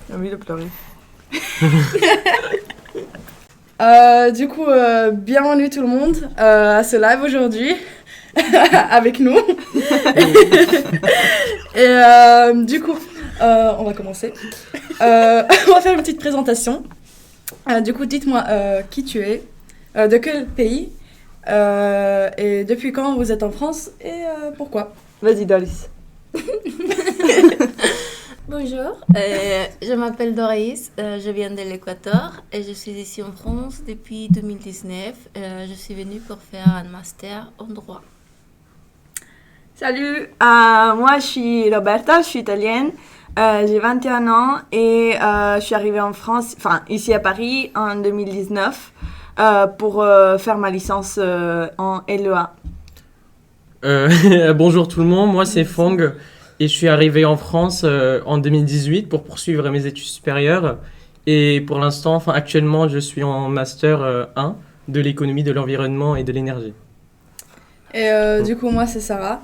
J'ai envie de pleurer. Bienvenue tout le monde à ce live aujourd'hui avec nous. On va commencer. On va faire une petite présentation. Dites-moi qui tu es, de quel pays, et depuis quand vous êtes en France et pourquoi. Vas-y, Doris. Bonjour, je m'appelle Doris, je viens de l'Équateur et je suis ici en France depuis 2019. Je suis venue pour faire un master en droit. Salut, moi je suis Roberta, je suis italienne, j'ai 21 ans et je suis arrivée en France, ici à Paris en 2019 pour faire ma licence en LEA. Bonjour tout le monde, moi c'est Fong et je suis arrivé en France en 2018 pour poursuivre mes études supérieures et pour l'instant, actuellement je suis en master 1 de l'économie, de l'environnement et de l'énergie. Et moi c'est Sarah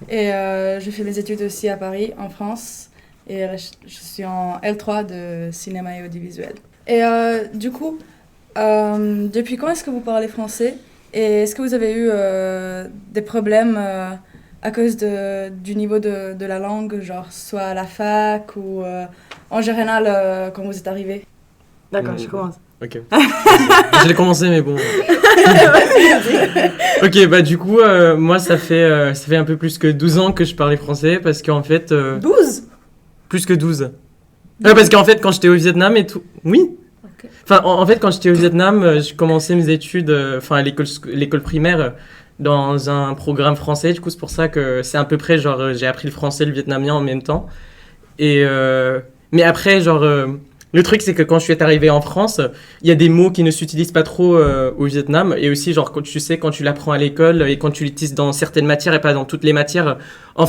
et je fais mes études aussi à Paris en France et je suis en L3 de cinéma et audiovisuel. Et depuis quand est-ce que vous parlez français et est-ce que vous avez eu des problèmes à cause du niveau de la langue, genre soit à la fac ou en général quand vous êtes arrivé? D'accord, je commence. Ok. Je l'ai commencé, mais bon. Ok, du coup, moi, ça fait un peu plus que 12 ans que je parlais français, parce qu'en fait... 12? Plus que 12. Parce qu'en fait, quand j'étais au Vietnam et tout... Oui. Okay. En fait, quand j'étais au Vietnam, je commençais mes études à l'école primaire dans un programme français. Du coup, c'est pour ça que c'est à peu près, j'ai appris le français et le vietnamien en même temps. Et... mais après, le truc, c'est que quand je suis arrivé en France, il y a des mots qui ne s'utilisent pas trop au Vietnam. Et aussi, quand tu l'apprends à l'école et quand tu l'utilises dans certaines matières et pas dans toutes les matières,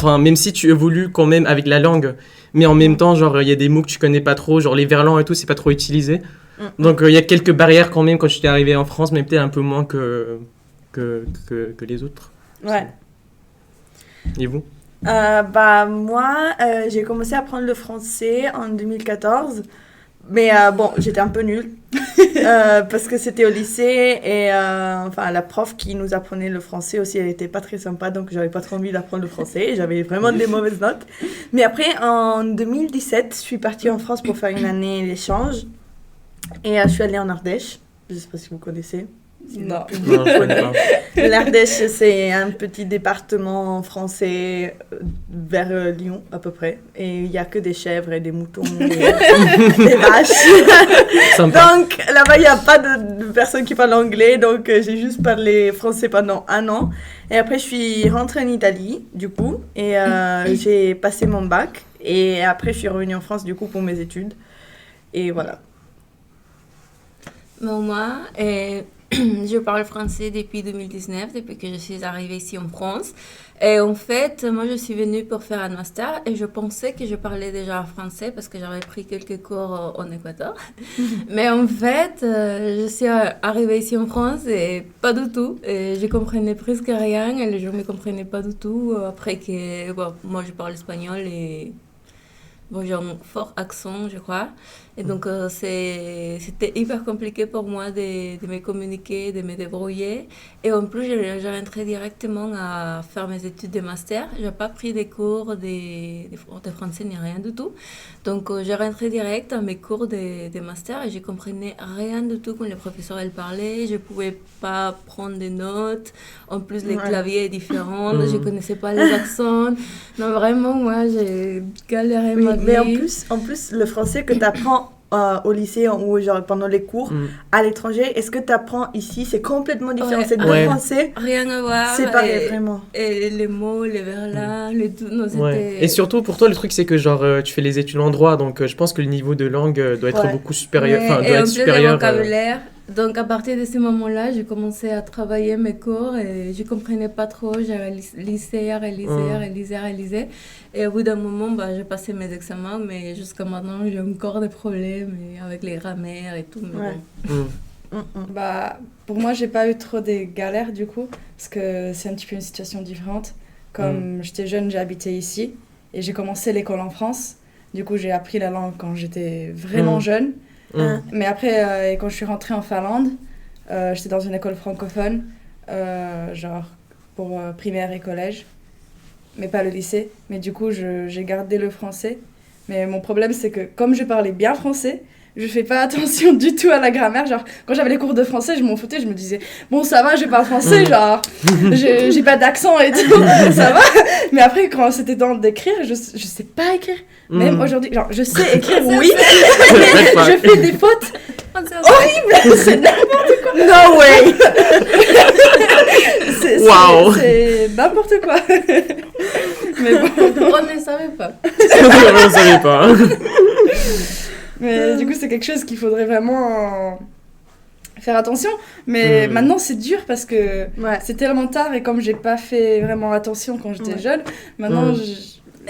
même si tu évolues quand même avec la langue, mais en même temps, il y a des mots que tu connais pas trop, genre les verlans et tout, c'est pas trop utilisé. Donc, il y a quelques barrières quand même quand je suis arrivé en France, mais peut-être un peu moins que les autres. Ouais. Et vous? Moi, j'ai commencé à apprendre le français en 2014. Mais j'étais un peu nulle parce que c'était au lycée et la prof qui nous apprenait le français aussi, elle était pas très sympa, donc j'avais pas trop envie d'apprendre le français, j'avais vraiment des mauvaises notes. Mais après, en 2017, je suis partie en France pour faire une année d'échange et je suis allée en Ardèche, je sais pas si vous connaissez. Non. L'Ardèche, c'est un petit département français vers Lyon, à peu près. Et il n'y a que des chèvres et des moutons et des vaches. Sympa. Donc, là-bas, il n'y a pas de personnes qui parlent anglais. Donc, j'ai juste parlé français pendant 1 an. Et après, je suis rentrée en Italie, du coup. Et j'ai passé mon bac. Et après, je suis revenue en France, du coup, pour mes études. Et voilà. Bon, moi, je parle français depuis 2019, depuis que je suis arrivée ici en France. Et en fait, moi, je suis venue pour faire un master et je pensais que je parlais déjà français parce que j'avais pris quelques cours en Équateur. Mais en fait, je suis arrivée ici en France et pas du tout. Et je comprenais presque rien et les gens ne me comprenaient pas du tout. Après que, moi, je parle espagnol et j'ai un fort accent, je crois. Et donc, c'était hyper compliqué pour moi de me communiquer, de me débrouiller. Et en plus, j'ai rentré directement à faire mes études de master. Je n'ai pas pris des cours de français ni rien du tout. Donc, j'ai rentré direct à mes cours de master et je ne comprenais rien du tout quand le professeur elle parlait. Je ne pouvais pas prendre des notes. En plus, les claviers sont différents. Je ne connaissais pas les accents. Non, vraiment, moi, j'ai galéré ma vie. Mais en plus, le français que tu apprends au lycée ou pendant les cours à l'étranger, est-ce que tu apprends ici? C'est complètement différent. C'est deux français. Rien à voir. C'est pareil, vraiment. Et les mots, les verlans, les tout. Non, Et surtout, pour toi, le truc, c'est que tu fais les études en droit, donc je pense que le niveau de langue doit être beaucoup supérieur. Et en plus, le vocabulaire. Donc, à partir de ce moment-là, j'ai commencé à travailler mes cours et je ne comprenais pas trop. J'avais lisé. Et au bout d'un moment, j'ai passé mes examens, mais jusqu'à maintenant, j'ai encore des problèmes avec les grammaires et tout. Mais pour moi, j'ai pas eu trop des galères du coup, parce que c'est un petit peu une situation différente. Comme j'étais jeune, j'ai habité ici et j'ai commencé l'école en France. Du coup, j'ai appris la langue quand j'étais vraiment jeune. Mais après, quand je suis rentrée en Finlande, j'étais dans une école francophone, genre pour primaire et collège, mais pas le lycée. Mais du coup, j'ai gardé le français. Mais mon problème, c'est que comme je parlais bien français, je fais pas attention du tout à la grammaire. Genre, quand j'avais les cours de français, je m'en foutais. Je me disais, bon, ça va, je parle français, genre, j'ai pas d'accent et tout, ça va. Mais après, quand c'était temps d'écrire, je sais pas écrire. Même aujourd'hui, genre, je sais écrire, oui, mais je fais des fautes horribles. C'est n'importe quoi. No way. C'est n'importe quoi. Mais bon. On ne savait pas. On ne savait pas. Mais du coup, c'est quelque chose qu'il faudrait vraiment faire attention. Mais maintenant, c'est dur parce que c'est tellement tard et comme j'ai pas fait vraiment attention quand j'étais jeune, maintenant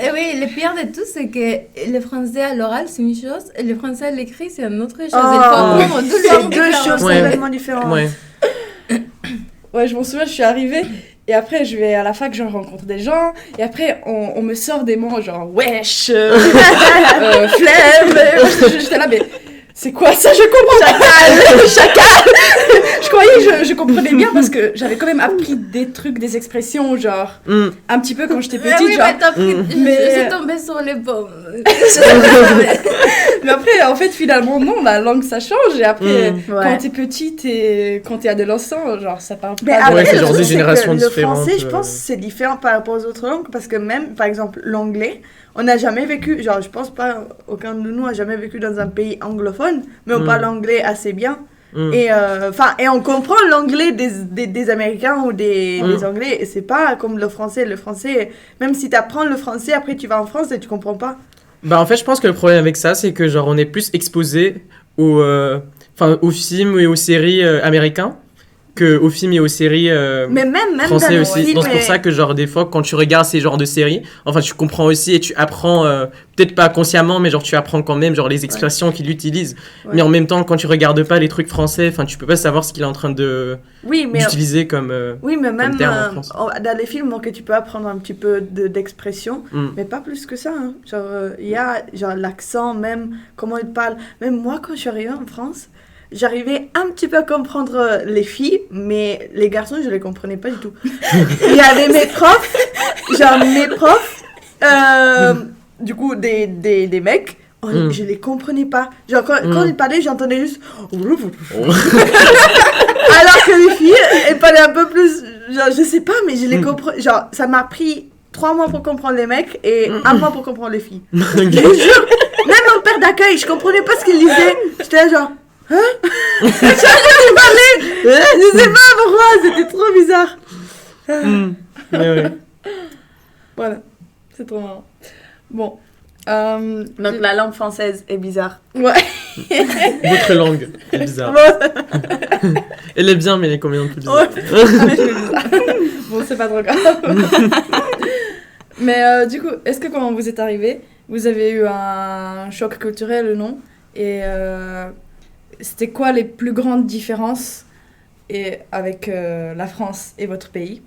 Et oui, le pire de tout, c'est que le français à l'oral, c'est une chose, et le français à l'écrit, c'est une autre chose. Il faut apprendre deux choses complètement différentes. Ouais, je m'en souviens, je suis arrivée et après je vais à la fac, je rencontre des gens et après on me sort des mots genre wesh, flemme. J'étais là, mais c'est quoi ça? Je comprends pas. Chacal. Je croyais que je comprenais bien parce que j'avais quand même appris des trucs, des expressions, genre un petit peu quand j'étais petite. Oui, genre, mais je suis tombée sur les pommes. Mais après, en fait, finalement, non, la langue ça change. Et après, quand t'es petite et quand t'es adolescent, genre ça parle mais pas. après, c'est genre des générations le différentes. français, je pense, c'est différent par rapport aux autres langues parce que même, par exemple, l'anglais, on n'a jamais vécu, genre, je pense pas, aucun de nous a jamais vécu dans un pays anglophone, mais on parle anglais assez bien. Et on comprend l'anglais des Américains ou des Anglais. Et c'est pas comme le français. Le français, même si tu apprends le français, après tu vas en France et tu comprends pas. Bah en fait, je pense que le problème avec ça, c'est que genre on est plus exposé aux films et aux séries américains qu'aux films et aux séries mais même français dans aussi. Donc c'est pour ça que genre des fois quand tu regardes ces genres de séries, enfin tu comprends aussi et tu apprends peut-être pas consciemment, mais genre tu apprends quand même genre les expressions qu'il utilise. Mais en même temps, quand tu regardes pas les trucs français, enfin tu peux pas savoir ce qu'il est en train de d'utiliser comme mais même terme en France. dans les films, ok, tu peux apprendre un petit peu d'expression, mais pas plus que ça. Hein. Genre il y a genre l'accent, même comment ils parlent. Même moi, quand je suis arrivée en France, j'arrivais un petit peu à comprendre les filles, mais les garçons, je les comprenais pas du tout. Il y avait mes profs, du coup, des mecs, je les comprenais pas. Genre, quand ils parlaient, j'entendais juste... Alors que les filles, elles parlaient un peu plus... Genre, je sais pas, mais je les comprenais... Genre, ça m'a pris 3 mois pour comprendre les mecs et 1 mois pour comprendre les filles. Je vous jure, même mon père d'accueil, je comprenais pas ce qu'il disait. J'étais là genre... Hein? J'arrivais à parler. Je sais pas pourquoi, c'était trop bizarre. Ouais. Voilà, c'est trop marrant. Bon. Donc la langue française est bizarre. Ouais. Votre langue est bizarre. Elle est bien, mais elle est combien de plus bizarre. Bon, c'est pas trop grave. Mais du coup, est-ce que quand vous êtes arrivé, vous avez eu un choc culturel ou non? Et c'était quoi les plus grandes différences avec la France et votre pays?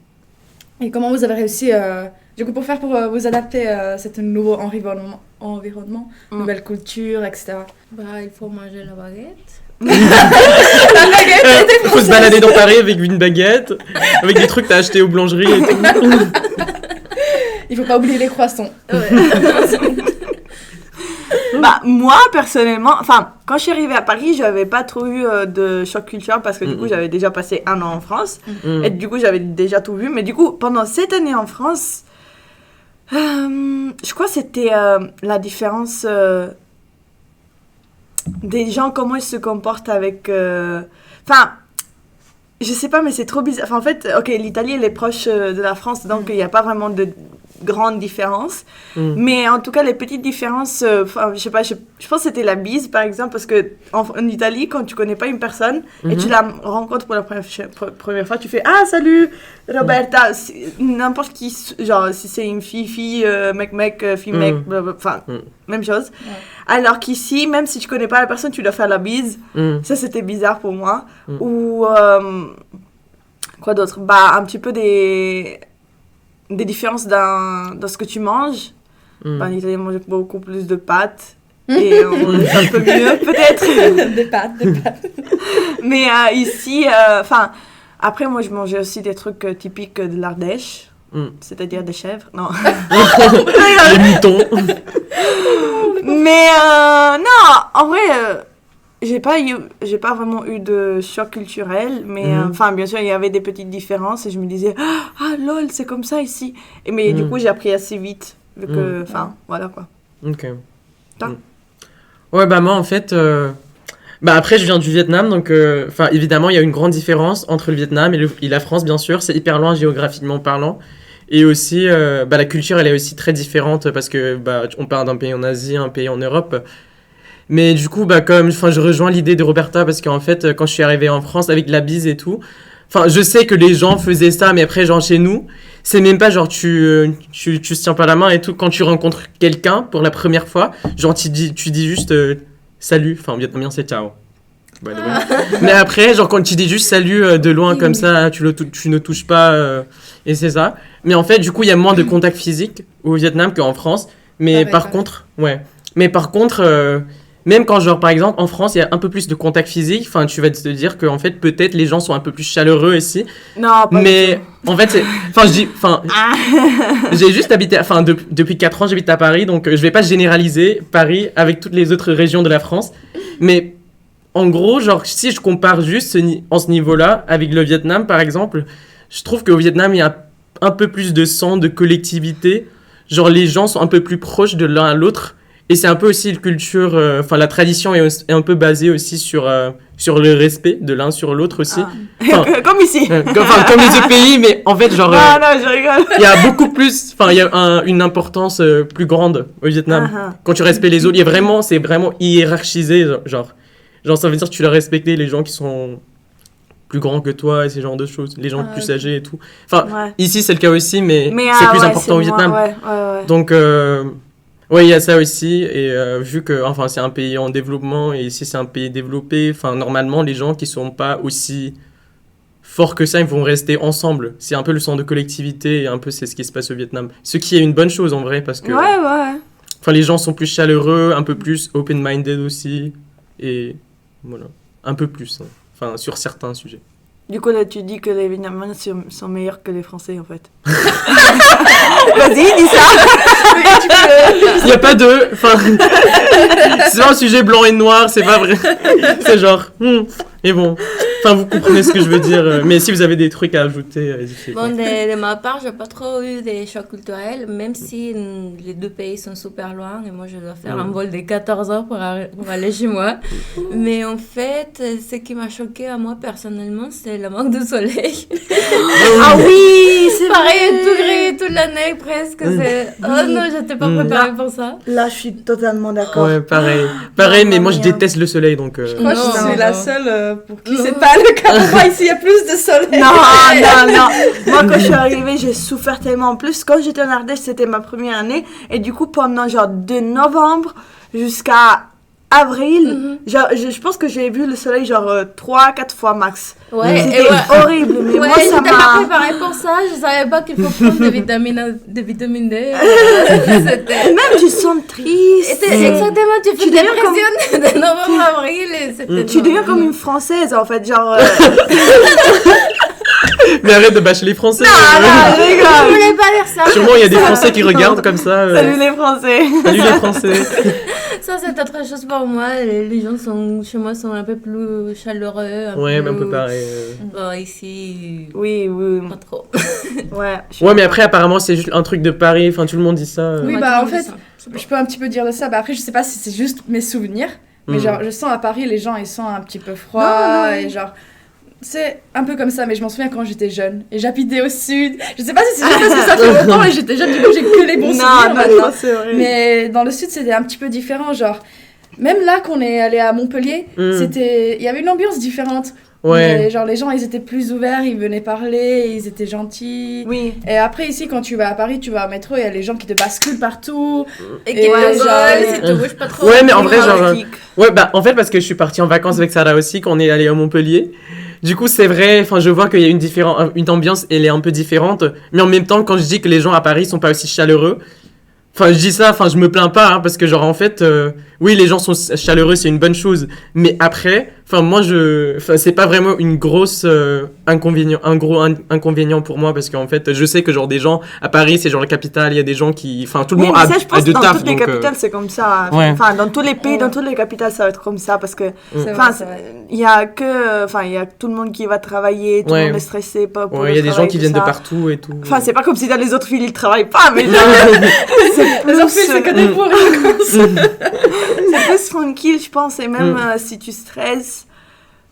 Et comment vous avez réussi, du coup, pour vous adapter à ce nouveau environnement, nouvelle culture, etc. Bah, il faut manger la baguette. Il faut se balader dans Paris avec une baguette, avec des trucs que t'as achetés aux boulangeries et tout. Il faut pas oublier les croissants. Bah, moi, personnellement, quand je suis arrivée à Paris, j'avais pas trop eu de choc culturel parce que du coup, j'avais déjà passé 1 an en France. Et du coup, j'avais déjà tout vu. Mais du coup, pendant cette année en France, je crois que c'était la différence des gens, comment ils se comportent avec... je sais pas, mais c'est trop bizarre. En fait, ok, l'Italie, elle est proche de la France, donc il n'y a pas vraiment de grandes différences. Mais en tout cas, les petites différences, je sais pas, je pense que c'était la bise, par exemple, parce que en Italie, quand tu connais pas une personne et tu la rencontres pour la première fois, tu fais « Ah, salut, Roberta !» N'importe qui, genre, si c'est une fille, mec, fille-mec, même chose. Ouais. Alors qu'ici, même si tu connais pas la personne, tu dois faire la bise. Ça, c'était bizarre pour moi. Ou, quoi d'autre? Bah, un petit peu des différences dans ce que tu manges. En Italie, on mange beaucoup plus de pâtes. Et on mange un peu mieux, peut-être. Des pâtes. Mais ici, après, moi, je mangeais aussi des trucs typiques de l'Ardèche. C'est-à-dire des chèvres. Non. Les moutons. Mais non, en vrai, j'ai pas vraiment eu de choc culturel. Mais bien sûr, il y avait des petites différences. Et je me disais, ah lol, c'est comme ça ici. Mais du coup, j'ai appris assez vite. Vu que, voilà quoi. Ok. Toi Ouais, bah moi, en fait... après, je viens du Vietnam, donc évidemment, il y a une grande différence entre le Vietnam et la France, bien sûr. C'est hyper loin géographiquement parlant. Et aussi, la culture, elle est aussi très différente parce que on parle d'un pays en Asie, un pays en Europe. Mais du coup, je rejoins l'idée de Roberta parce qu'en fait, quand je suis arrivée en France avec la bise et tout, je sais que les gens faisaient ça, mais après, genre chez nous, c'est même pas genre tu se tiens pas la main et tout. Quand tu rencontres quelqu'un pour la première fois, genre tu dis juste salut, en vietnamien c'est ciao. Mais après, genre quand tu dis juste salut de loin comme ça, tu ne touches pas et c'est ça. Mais en fait, du coup, il y a moins de contact physique au Vietnam qu'en France. Mais par contre, même quand genre par exemple en France, il y a un peu plus de contact physique, tu vas te dire que en fait peut-être les gens sont un peu plus chaleureux ici. Non, pas mais en fait, j'ai juste habité, depuis 4 ans, j'habite à Paris, donc je vais pas généraliser Paris avec toutes les autres régions de la France. Mais en gros, genre, si je compare juste en ce niveau-là avec le Vietnam, par exemple, je trouve qu'au Vietnam, il y a un peu plus de sens de collectivité. Genre, les gens sont un peu plus proches de l'un à l'autre. Et c'est un peu aussi la culture... la tradition est un peu basée aussi sur le respect de l'un sur l'autre aussi. Comme ici. Comme les autres pays, mais en fait, genre... non, je rigole. Il y a beaucoup plus... il y a une importance plus grande au Vietnam. Quand tu respectes les autres, c'est vraiment hiérarchisé, genre, ça veut dire que tu dois respecter les gens qui sont plus grands que toi et ces genres de choses. Les gens plus âgés et tout. Ici, c'est le cas aussi, mais c'est plus important au Vietnam. Ouais. Donc, il y a ça aussi. Et vu que c'est un pays en développement et ici, c'est un pays développé, normalement, les gens qui sont pas aussi forts que ça, ils vont rester ensemble. C'est un peu le sens de collectivité et un peu c'est ce qui se passe au Vietnam. Ce qui est une bonne chose, en vrai, parce que... les gens sont plus chaleureux, un peu plus open-minded aussi. Et... voilà, un peu plus, sur certains sujets. Du coup, là, tu dis que les Vietnamiens sont meilleurs que les Français, en fait. Vas-y, dis ça. Il n'y a pas de... c'est pas un sujet blanc et noir, c'est pas vrai. C'est genre... Et bon, vous comprenez ce que je veux dire. Mais si vous avez des trucs à ajouter, n'hésitez pas. Bon, de ma part, j'ai pas trop eu des chocs culturels, même si les deux pays sont super loin et moi je dois faire un vol de 14 heures pour aller chez moi. Mais en fait, ce qui m'a choqué à moi personnellement, c'est le manque de soleil. Ah oui, c'est pareil, tout gris toute l'année presque. Oh non, j'étais pas préparée pour ça. Là, je suis totalement d'accord. Ouais, pareil, mais moi je déteste le soleil, donc... Je crois que je suis la seule pour qui c'est pas le cas. Pour moi, ici, il y a plus de soleil. Non. Moi, quand je suis arrivée, j'ai souffert tellement. En plus, quand j'étais en Ardèche, c'était ma première année. Et du coup, pendant de novembre jusqu'à avril, je pense que j'ai vu le soleil 3-4 fois max. Ouais, c'était horrible. Mais moi, ça j'étais pas préparée pour ça. Je savais pas qu'il faut prendre des vitamines D. Même tu sens triste. Exactement, tu fais des pressions de novembre à avril. Tu deviens comme une Française, en fait. Mais arrête de bâcher les Français. Non, je rigole. Je voulais pas dire ça. Sûrement, il y a des Français qui regardent comme ça. Salut les Français. Salut les Français. Ça, c'est autre chose pour moi. Les gens chez moi sont un peu plus chaleureux. Un peu pareil. Bon, ici... Oui. Pas trop. Ouais, mais après, apparemment, c'est juste un truc de Paris. Tout le monde dit ça. Oui, en fait, je peux un petit peu dire de ça. Après, je sais pas si c'est juste mes souvenirs. Mais je sens à Paris, les gens, ils sont un petit peu froids. Non. Et c'est un peu comme ça, mais je m'en souviens quand j'étais jeune. Et j'habitais au sud. Je sais pas si c'est juste parce que ça fait longtemps et j'étais jeune, du coup j'ai que les bons souvenirs maintenant. C'est vrai. Mais dans le sud, c'était un petit peu différent. Même là qu'on est allé à Montpellier, il y avait une ambiance différente. Ouais. Mais, les gens, ils étaient plus ouverts, ils venaient parler, ils étaient gentils. Oui. Et après, ici, quand tu vas à Paris, tu vas au métro, il y a les gens qui te basculent partout. Et qui te volent, si tu bouges pas trop. Ouais, mais en vrai, en fait, parce que je suis partie en vacances avec Sarah aussi, quand on est allé à Montpellier. Du coup, c'est vrai, je vois qu'il y a une ambiance, elle est un peu différente. Mais en même temps, quand je dis que les gens à Paris sont pas aussi chaleureux, Enfin, je dis ça, enfin, je me plains pas, parce que genre, en fait, oui, les gens sont chaleureux, c'est une bonne chose. Mais après, enfin, moi, c'est pas vraiment une grosse inconvénient pour moi, parce qu'en fait, je sais que genre des gens, à Paris, c'est genre la capitale, il y a des gens qui, enfin, tout le monde mais a, ça, je pense a de dans taf, toutes les donc, capitales, c'est comme ça. ouais. Enfin, dans tous les pays, Ouais. dans toutes les capitales, ça va être comme ça, parce que, C'est enfin, vrai, c'est vrai. il y a que, enfin, il y a tout le monde qui va travailler, tout Ouais. le monde est stressé pour ouais, le il y a des gens travail, qui tout viennent de ça. partout et tout. Enfin, c'est pas comme si dans les autres villes, ils travaillent pas, mais genre, c'est Les plus, enfants, c'est que des pourris. c'est plus tranquille, je pense, et même si tu stresses,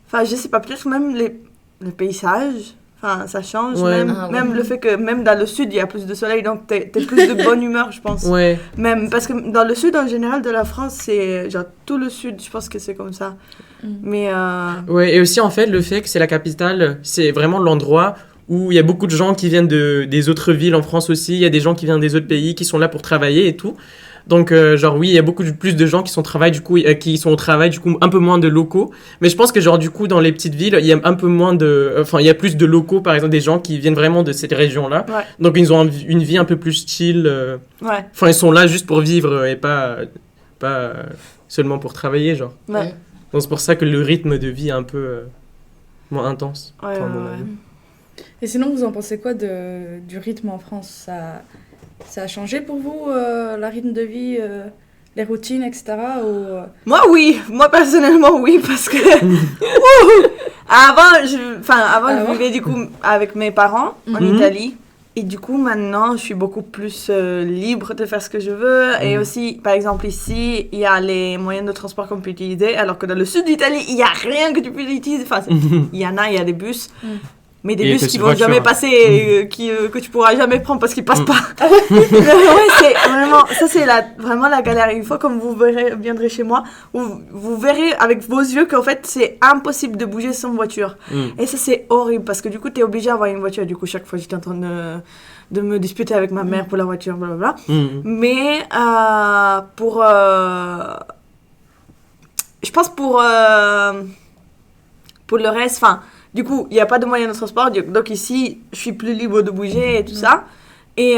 enfin, je sais pas, peut-être même les paysages, enfin, ça change, Ouais. même, Ah ouais. même le fait que, même dans le sud, il y a plus de soleil, donc t'es plus de bonne humeur, je pense. Ouais, Même, parce que dans le sud, en général, de la France, c'est, genre, tout le sud, je pense que c'est comme ça. Mais, ouais, et aussi, en fait, le fait que c'est la capitale, c'est vraiment l'endroit où il y a beaucoup de gens qui viennent des autres villes en France aussi, il y a des gens qui viennent des autres pays qui sont là pour travailler et tout. Donc, genre, oui, il y a plus de gens qui sont au travail, du coup, un peu moins de locaux. Mais je pense que, genre, du coup, dans les petites villes, il y a un peu moins enfin, il y a plus de locaux, par exemple, des gens qui viennent vraiment de cette région-là. ouais, Donc, ils ont une vie un peu plus chill. ouais, Enfin, ils sont là juste pour vivre et pas seulement pour travailler, genre. ouais, Donc, c'est pour ça que le rythme de vie est un peu moins intense. ouais, Enfin, à mon ouais, avis. Et sinon, vous en pensez quoi du rythme en France? Ça a changé pour vous, le rythme de vie, les routines, etc. ou... Moi, oui. Moi, personnellement, oui, parce que... Wouhou. Avant, je vivais, du coup, avec mes parents en Mhm. Italie. Et du coup, maintenant, je suis beaucoup plus libre de faire ce que je veux. Et aussi, par exemple, ici, il y a les moyens de transport qu'on peut utiliser, alors que dans le sud d'Italie, il n'y a rien que tu peux utiliser. Enfin, il y en a, il y a des bus. Mais des Et bus que qui c'est vont voiture. jamais passer, et que tu pourras jamais prendre parce qu'ils passent pas. Ah ouais. Ouais, c'est vraiment, ça c'est vraiment la galère. Une fois que vous viendrez chez moi, vous verrez avec vos yeux qu'en fait c'est impossible de bouger sans voiture. Et ça c'est horrible parce que du coup t'es obligé d'avoir une voiture. Du coup chaque fois j'étais en train de me disputer avec ma mère pour la voiture, blablabla. Mais je pense pour le reste, enfin, du coup, il n'y a pas de moyen de transport, donc ici, je suis plus libre de bouger et tout ça. Et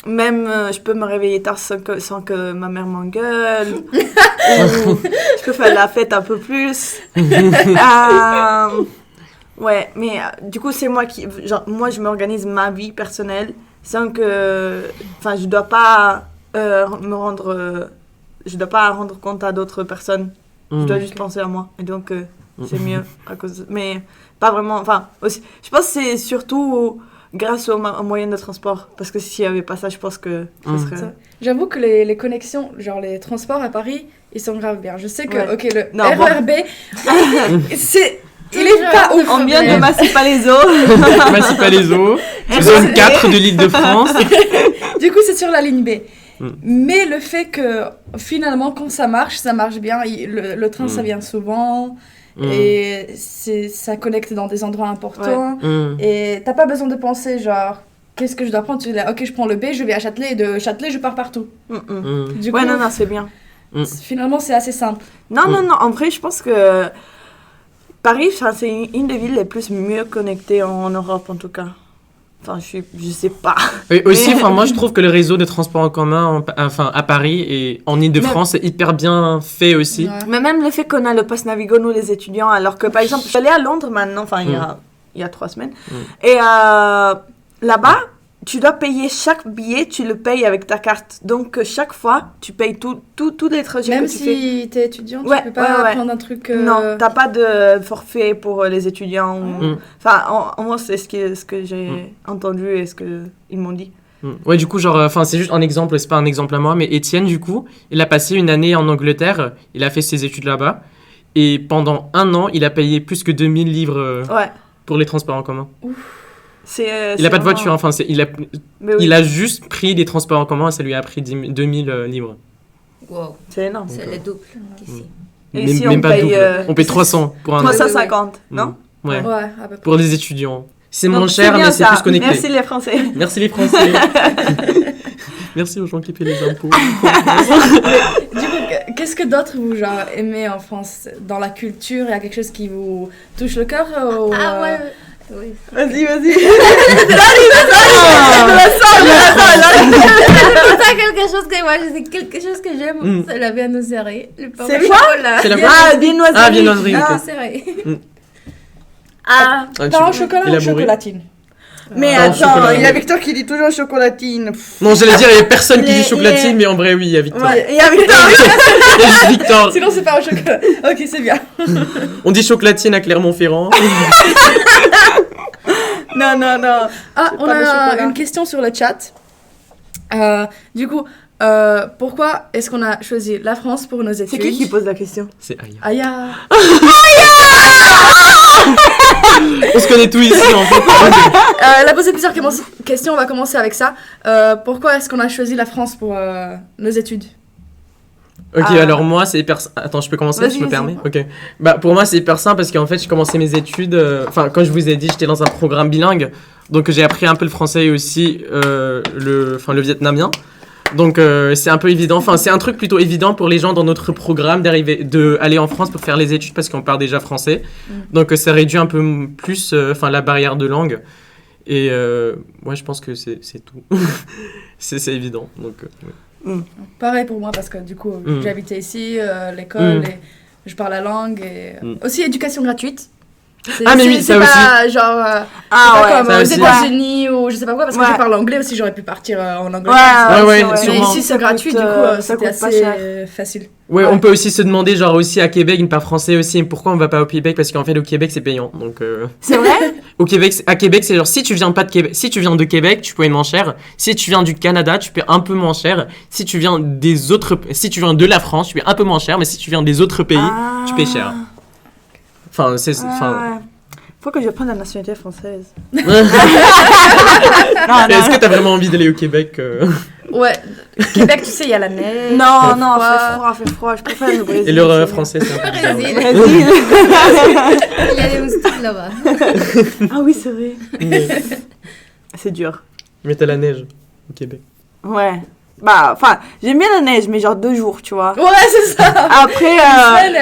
même, je peux me réveiller tard sans que ma mère m'engueule. Ou je peux faire la fête un peu plus. Ouais, mais du coup, c'est moi qui... Genre, moi, je m'organise ma vie personnelle sans que... Enfin, je dois pas je dois pas rendre compte à d'autres personnes. Je dois juste penser à moi. Et donc, c'est mieux à cause... Mais pas vraiment... Enfin, aussi, je pense que c'est surtout grâce aux moyens de transport. Parce que s'il n'y avait pas ça, je pense que ça serait... Ça. J'avoue que les connexions, genre les transports à Paris, ils sont grave bien. Je sais que, Ouais. ok, le Non, RERB, il est pas ouf. On vient de Massy-Palaiseau. Massy-Palaiseau, zone 4 de l'Île-de-France. Du coup, c'est sur la ligne B. Mais le fait que finalement, quand ça marche bien. Le train, ça vient souvent. Et ça connecte dans des endroits importants. Et t'as pas besoin de penser, genre, qu'est-ce que je dois prendre? Tu dis, ok, je prends le B, je vais à Châtelet. Et de Châtelet, je pars partout. Du coup, Ouais, non, c'est bien. finalement, c'est assez simple. Non, en vrai, je pense que Paris, c'est une des villes les plus mieux connectées en Europe, en tout cas. Enfin, je sais pas. Et aussi, Mais- enfin, moi, je trouve que le réseau de transport en commun, à Paris et en Île-de-France, est hyper bien fait aussi. Ouais. Mais même le fait qu'on a le pass Navigo, nous les étudiants, alors que par exemple, je suis allée à Londres maintenant, enfin il y a 3 semaines, et là-bas, tu dois payer chaque billet, tu le payes avec ta carte. Donc chaque fois, tu payes tous les trajets Même que tu fais. si t'es étudiant, Ouais, tu peux pas ouais. prendre un truc... Non, t'as pas de forfait pour les étudiants. Enfin, en moi, c'est ce que j'ai entendu et ce qu'ils m'ont dit. Ouais, du coup, genre, enfin, c'est juste un exemple, c'est pas un exemple à moi, mais Étienne, du coup, il a passé une année en Angleterre, il a fait ses études là-bas, et pendant 1 an, il a payé plus que 2000 livres Ouais. pour les transports en commun. Il a pas de voiture, enfin, Mais oui, il a juste pris des transports en commun et ça lui a pris 2000 livres. Wow, c'est énorme. c'est le double qu'ici. Et Même, ici, même on pas paye, double. On paye 300 pour un an. 350, non? Ouais. Ouais, à peu près. Pour les étudiants. C'est Donc, moins cher, bien mais c'est ça. plus connecté. Merci les Français. Merci les Français. Merci aux gens qui paient les impôts. Du coup, qu'est-ce que d'autre vous genre, aimez en France? Dans la culture, il y a quelque chose qui vous touche le cœur ou, Ah ouais, Oui. Vas-y. C'est pas quelque chose que moi, c'est quelque chose que j'aime. C'est la viennoiserie. Le pain C'est au quoi chocolat. C'est la viennoiserie. Ah, viennoiserie, Ah, ok. c'est vrai. Ah, Pain au chocolat ou Élaboré. chocolatine? mais Pain au attends, chocolat. il y a Victor qui dit toujours chocolatine. Pff. Non, j'allais dire, il y a personne qui Les- dit chocolatine, les- mais en vrai, oui, il y a Victor. Ouais, il y a Victor. Il y a juste Victor. Sinon, c'est pas au chocolat. Ok, c'est bien. On dit chocolatine à Clermont-Ferrand. Non. Ah, C'est on pas le a chocolat. une question sur le chat. Du coup, pourquoi est-ce qu'on a choisi la France pour nos études? C'est qui pose la question? C'est Aya. Aya. On se connaît tous ici, en fait. Elle a posé plusieurs questions, on va commencer avec ça. Pourquoi est-ce qu'on a choisi la France pour nos études? Ok, Ah. alors moi, c'est hyper... Attends, je peux commencer, Vas-y, si je me vas-y. permets. Ok. Bah, pour moi, c'est hyper simple parce qu'en fait, j'ai commencé mes études... Enfin, comme je vous ai dit, j'étais dans un programme bilingue. Donc, j'ai appris un peu le français et aussi le vietnamien. Donc, c'est un peu évident. Enfin, c'est un truc plutôt évident pour les gens dans notre programme d'aller en France pour faire les études parce qu'on parle déjà français. Donc, ça réduit un peu plus la barrière de langue. Et ouais, je pense que c'est tout. c'est évident. Donc, ouais. Pareil pour moi parce que du coup, j'ai habité ici, l'école, et je parle la langue. Et... Aussi, éducation gratuite. Ah, mais oui, c'est ça pas genre Ah pas ouais. comme ça aux aussi. États-Unis ou je sais pas quoi, parce que Ouais. je parle anglais aussi, j'aurais pu partir en anglais. Ouais, c'est sûrement. Mais ici, c'est Ça gratuit, coûte, du coup, ça c'était coûte pas assez cher. facile. Ouais, Ouais. on peut aussi se demander, genre aussi à Québec, ils parlent français aussi, pourquoi on va pas au Québec? Parce qu'en fait, au Québec, c'est payant. Donc, C'est vrai? au Québec, à Québec, c'est genre, si tu viens pas de Québec, si tu viens de Québec, tu payes moins cher. Si tu viens du Canada, tu payes un peu moins cher. Si tu viens si tu viens de la France, tu payes un peu moins cher. Mais si tu viens des autres pays, tu payes cher. Enfin, c'est, enfin. Faut que je prenne la nationalité française. Est-ce que t'as vraiment envie d'aller au Québec? Ouais, Québec, tu sais, il y a la neige. Non, froid. fait froid. Je préfère le Brésil. Et leur c'est mieux. français, c'est un peu bizarre. Brésil. Brésil. Il y a des moustiques là-bas. Ah oui, c'est vrai. Mais, C'est dur. mais t'as la neige au Québec. Ouais. Bah, enfin, j'aime bien la neige, mais genre 2 jours, tu vois. Ouais, c'est ça. Après,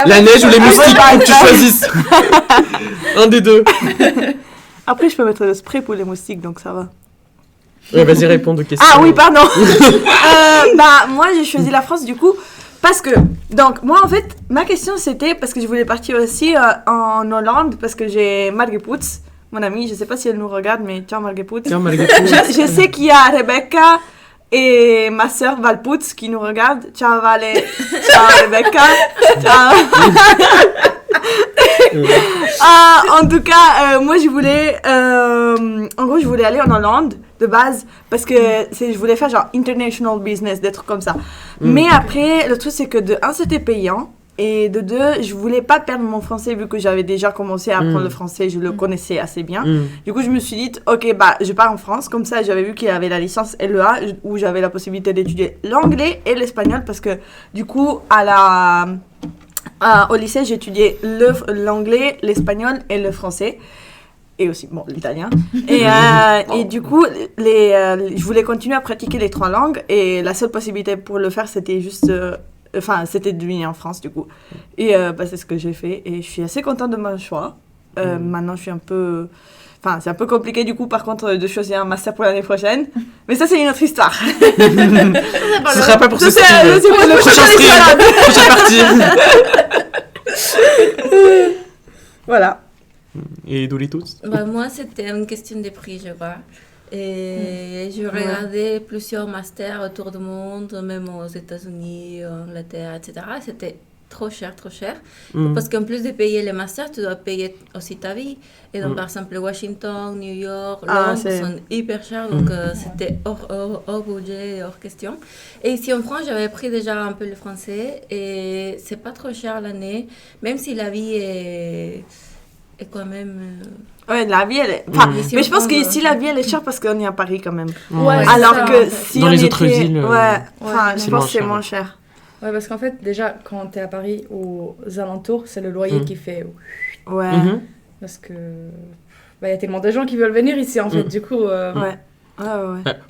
La neige ou les moustiques, bah, faut que tu choisisses. Un des deux. après, je peux mettre le spray pour les moustiques, donc ça va. Ouais, vas-y, réponds aux questions. Ah oui, pardon. Bah, moi, j'ai choisi la France, du coup, parce que... Donc, moi, en fait, ma question, c'était parce que je voulais partir aussi en Hollande, parce que j'ai Margit Poets, mon amie, je sais pas si elle nous regarde, mais ciao Margit Poets. Tiens, malgré tout. Je sais qu'il y a Rebecca et ma sœur Valputz qui nous regardent. Ciao Vale, ciao Rebecca, ciao. En tout cas, moi je voulais, en gros je voulais aller en Hollande de base parce que je voulais faire genre international business, des trucs comme ça. Mais après, le truc c'est que de un c'était payant. Et de 2, je voulais pas perdre mon français vu que j'avais déjà commencé à apprendre le français, je le connaissais assez bien. Du coup, je me suis dit, ok, bah, je pars en France. Comme ça, j'avais vu qu'il y avait la licence LEA où j'avais la possibilité d'étudier l'anglais et l'espagnol parce que du coup, au lycée, j'étudiais l'anglais, l'espagnol et le français. Et aussi, bon, l'italien. Et du coup, je voulais continuer à pratiquer les 3 langues et la seule possibilité pour le faire, c'était juste... c'était de venir en France, du coup. Et bah, c'est ce que j'ai fait. Et je suis assez contente de mon choix. Maintenant, je suis un peu... Enfin, c'est un peu compliqué, du coup, par contre, de choisir un master pour l'année prochaine. Mais ça, c'est une autre histoire. Ce sera pas pour ce C'est stream. pour le Prochain stream. Prochaine partie. Voilà. Et Doritos? Bah, moi, c'était une question de prix, je crois. Et je regardais plusieurs masters autour du monde, même aux États-Unis, en Angleterre, etc. C'était trop cher, trop cher. Parce qu'en plus de payer les masters, tu dois payer aussi ta vie. Et donc, par exemple, Washington, New York, Londres sont hyper chers. Donc, c'était hors budget, hors question. Et ici en France, j'avais pris déjà un peu le français. Et c'est pas trop cher l'année, même si la vie est quand même... Ouais, la vie, elle est... Enfin, Mais si mais on je pense prend, qu'ici, la vie, elle est chère parce qu'on est à Paris, quand même. Ouais, Alors c'est ça. que si Dans on les autres était- villes, enfin, je c'est pense moins que c'est cher. moins cher. Ouais, parce qu'en fait, déjà, quand t'es à Paris, aux alentours, c'est le loyer qui fait... Ouais. Parce que... Bah, y a tellement de gens qui veulent venir ici, en fait. Du coup... Ouais.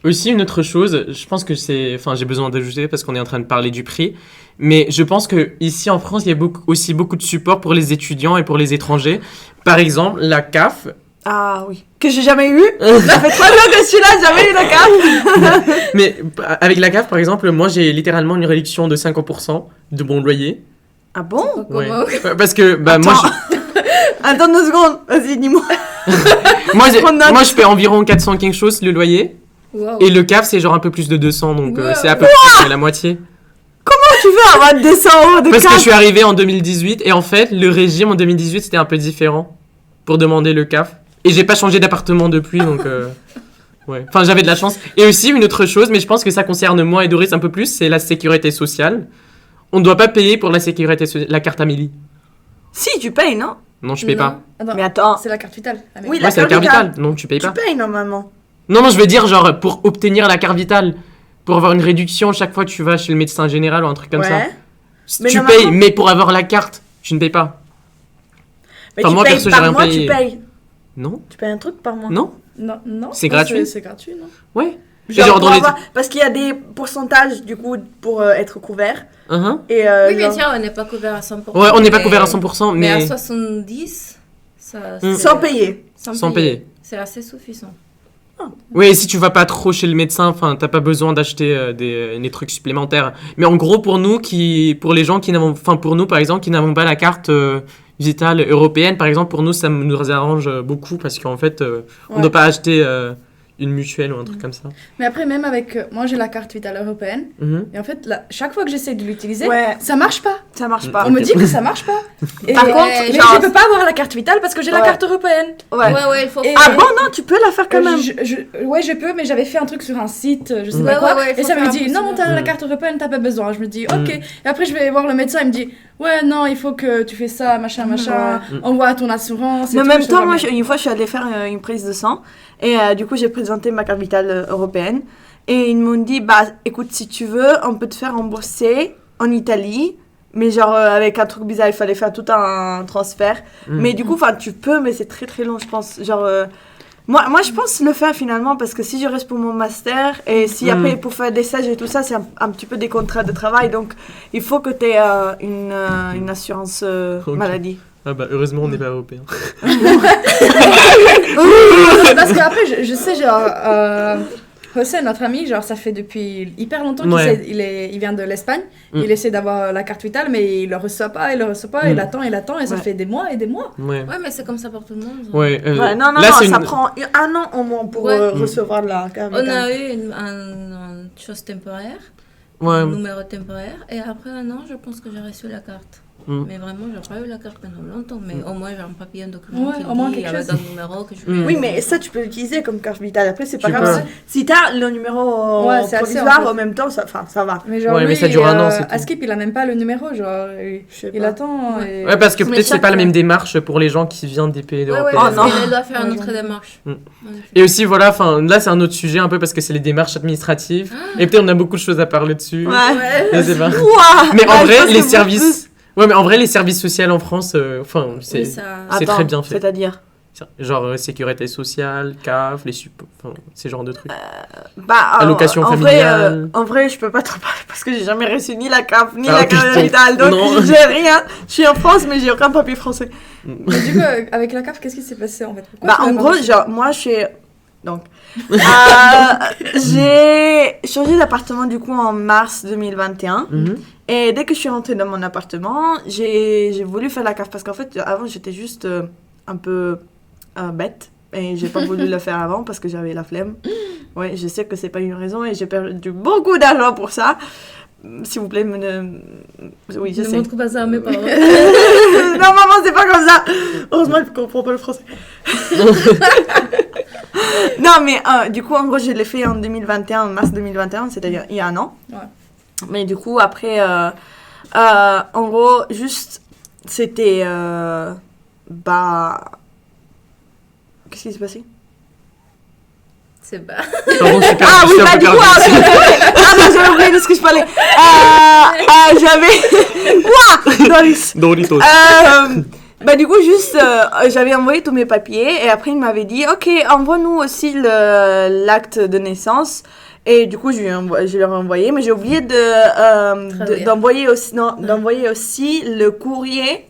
Aussi, une autre chose, je pense que c'est... Enfin, j'ai besoin d'ajouter parce qu'on est en train de parler du prix. Mais je pense qu'ici en France, il y a aussi beaucoup de support pour les étudiants et pour les étrangers. Par exemple, la CAF Ah oui. Que j'ai jamais eu. Ça fait 3 ans que je suis là, j'ai jamais eu la carte. Mais avec la CAF, par exemple, moi, j'ai littéralement une réduction de 50% de mon loyer. Ah bon? Ouais. Comment? Parce que, bah, moi, Attends 2 secondes. Vas-y, dis-moi. moi, je paie environ 400 quelque chose le loyer. Wow. Et le CAF, c'est genre un peu plus de 200, donc Wow. c'est à peu près la moitié. Tu veux avoir 200 € de Parce que carte? je suis arrivé en 2018, et en fait, le régime en 2018, c'était un peu différent pour demander le CAF. Et j'ai pas changé d'appartement depuis, donc ouais. Enfin, j'avais de la chance. Et aussi, une autre chose, mais je pense que ça concerne moi et Doris un peu plus, c'est la sécurité sociale. On ne doit pas payer pour la sécurité sociale, la carte Amélie. Si, tu payes, non? Non, je paye Non. pas. Attends, Mais attends. c'est la carte vitale. Ah, mais Oui, Ouais, c'est la carte vitale. Non, tu payes Tu pas. payes normalement. Non, je veux dire, genre, pour obtenir la carte vitale, pour avoir une réduction chaque fois que tu vas chez le médecin général ou un truc comme ça. Mais Tu normalement- payes, mais pour avoir la carte, tu ne payes pas. Mais Enfin, tu moi, payes perso, j'ai par rien mois, payé. tu payes. Non? Tu payes un truc par mois. Non? Non. C'est gratuit. C'est gratuit, non? Ouais. Genre, dans pour les- avoir- Parce qu'il y a des pourcentages, du coup, pour être couvert. Uh-huh. Et, Oui, bien genre, sûr, on n'est pas couvert à 100%. Ouais, on n'est pas mais- couvert à 100%, Mais à mais 70, ça. Mm. c'est- Sans payer. sans payer. C'est assez suffisant. Oui, et si tu vas pas trop chez le médecin, enfin, t'as pas besoin d'acheter des trucs supplémentaires. Mais en gros, pour nous, pour les gens qui n'avons, enfin, pour nous, par exemple, qui n'avons pas la carte vitale européenne, par exemple, pour nous, ça nous arrange beaucoup parce qu'en fait, on ne Ouais. doit pas acheter une mutuelle ou un truc comme ça. Mais après, même avec. Moi, j'ai la carte vitale européenne. Mhm. Et en fait, là, chaque fois que j'essaie de l'utiliser, Ouais, ça marche pas. ça marche pas. On me dit que ça marche pas. Et- Par contre, mais genre- je peux pas avoir la carte vitale parce que j'ai la Ouais. carte européenne. Ouais. Ouais, il faut. Et- Ah bon, non, tu peux la faire quand même. Ouais, je peux, mais j'avais fait un truc sur un site, je sais Mm. pas Ouais, quoi. ouais, il faut et ça me faire dit, un non, t'as la Mm. carte européenne, t'as pas besoin. Je me dis, ok. Mm. Et après, je vais voir le médecin, il me dit, ouais, non, il faut que tu fais ça, machin, machin. Ouais. Envoie ton assurance. et Mais en tout, même je temps, vois, moi, mais- une fois, je suis allée faire une prise de sang. Et du coup, j'ai présenté ma carte vitale européenne. Et ils m'ont dit, bah, écoute, si tu veux, on peut te faire rembourser en Italie. Mais genre, avec un truc bizarre, il fallait faire tout un transfert. Mm. Mais du coup, enfin, tu peux, mais c'est très très long, je pense. Genre, moi, je pense le faire finalement, parce que si je reste pour mon master, et si Mm. après, pour faire des stages et tout ça, c'est un petit peu des contrats de travail. Donc, il faut que tu aies une assurance Ok. maladie. Ah bah, heureusement, on n'est pas européen. Parce qu'après, je sais, genre, José, notre ami, genre, ça fait depuis hyper longtemps qu'il Ouais. il vient de l'Espagne. Mm. Il essaie d'avoir la carte vitale, mais il le reçoit pas, il Mm. attend, et ça Ouais. fait des mois et des mois. Ouais. Ouais, mais c'est comme ça pour tout le monde. Ouais, Ouais, non, là, c'est ça une- prend 1 an au moins pour Ouais. recevoir la carte On vitale. a eu une chose temporaire, Ouais. un numéro temporaire, et après un an, je pense que j'ai reçu la carte. Mm. Mais vraiment, j'ai pas eu la carte pendant longtemps, mais au moins j'ai un papier, un document Ouais, qui au moins dit quelque avec chose. un numéro que je Mm. vais. Oui, mais ça, tu peux l'utiliser comme carte vitale. Après, c'est pas Tu grave. peux. Si t'as le numéro Ouais, c'est assez, provisoire en fait. en même temps, ça va. Mais genre, Ouais, mais lui, ça dure un an, c'est tout. Askip, il a même pas le numéro, genre, Je sais il pas. attend. Ouais. Et... Ouais, parce que Mais peut-être c'est chaque- pas la même démarche pour les gens qui viennent des pays Ouais, ouais, européens. Oh, non. parce qu'elle doit faire une Ouais, autre j'en ai. démarche. Mm. En effet. Et aussi, voilà, enfin, là, c'est un autre sujet un peu parce que c'est les démarches administratives. Et peut-être on a beaucoup de choses à parler dessus. Ouais. Je sais pas. Ouah. Mais en Ouais, je vrai, pense les que services. Ouais, mais en vrai, les services sociaux en France, enfin, c'est Oui, ça. c'est Attends, très bien fait. C'est-à-dire Genre sécurité sociale, CAF, enfin, ces genres de trucs. bah, Allocation familiale. En vrai, je peux pas trop parler parce que j'ai jamais reçu ni la carte ni Ah, la ok, carte bon. vitale. Donc, Non. j'ai rien. Je suis en France, mais j'ai aucun papier français. Mais du coup, avec la carte, qu'est-ce qui s'est passé en fait? Pourquoi Bah, tu l'as en pas gros, reçu? genre, moi, je suis. Donc. J'ai changé d'appartement du coup en mars 2021. Mhm. Et dès que je suis rentrée dans mon appartement, j'ai voulu faire la carte parce qu'en fait, avant, j'étais juste un peu bête. Et j'ai pas voulu le faire avant parce que j'avais la flemme. Ouais, je sais que c'est pas une raison et j'ai perdu beaucoup d'argent pour ça. S'il vous plaît, oui, je Ne sais. montre pas ça à mes parents. Non, maman, c'est pas comme ça. Heureusement, elle comprend pas le français. Non, mais du coup, en gros, je l'ai fait en 2021, en mars 2021, c'est-à-dire il y a un an. Ouais. Mais du coup, après, en gros, juste, c'était, bah, qu'est-ce qui s'est passé? C'est pas. Pardon, super, Ah oui, je suis un bah peu du coup, perdu. ah non, j'avais oublié de ce que je parlais. J'avais, ouah, Doris. Doritos. Bah du coup, juste, j'avais envoyé tous mes papiers et après il m'avait dit, ok, envoie-nous aussi l'acte de naissance. Et du coup, je leur ai envoyé, mais j'ai oublié Traduire. d'envoyer aussi, non, d'envoyer aussi le courrier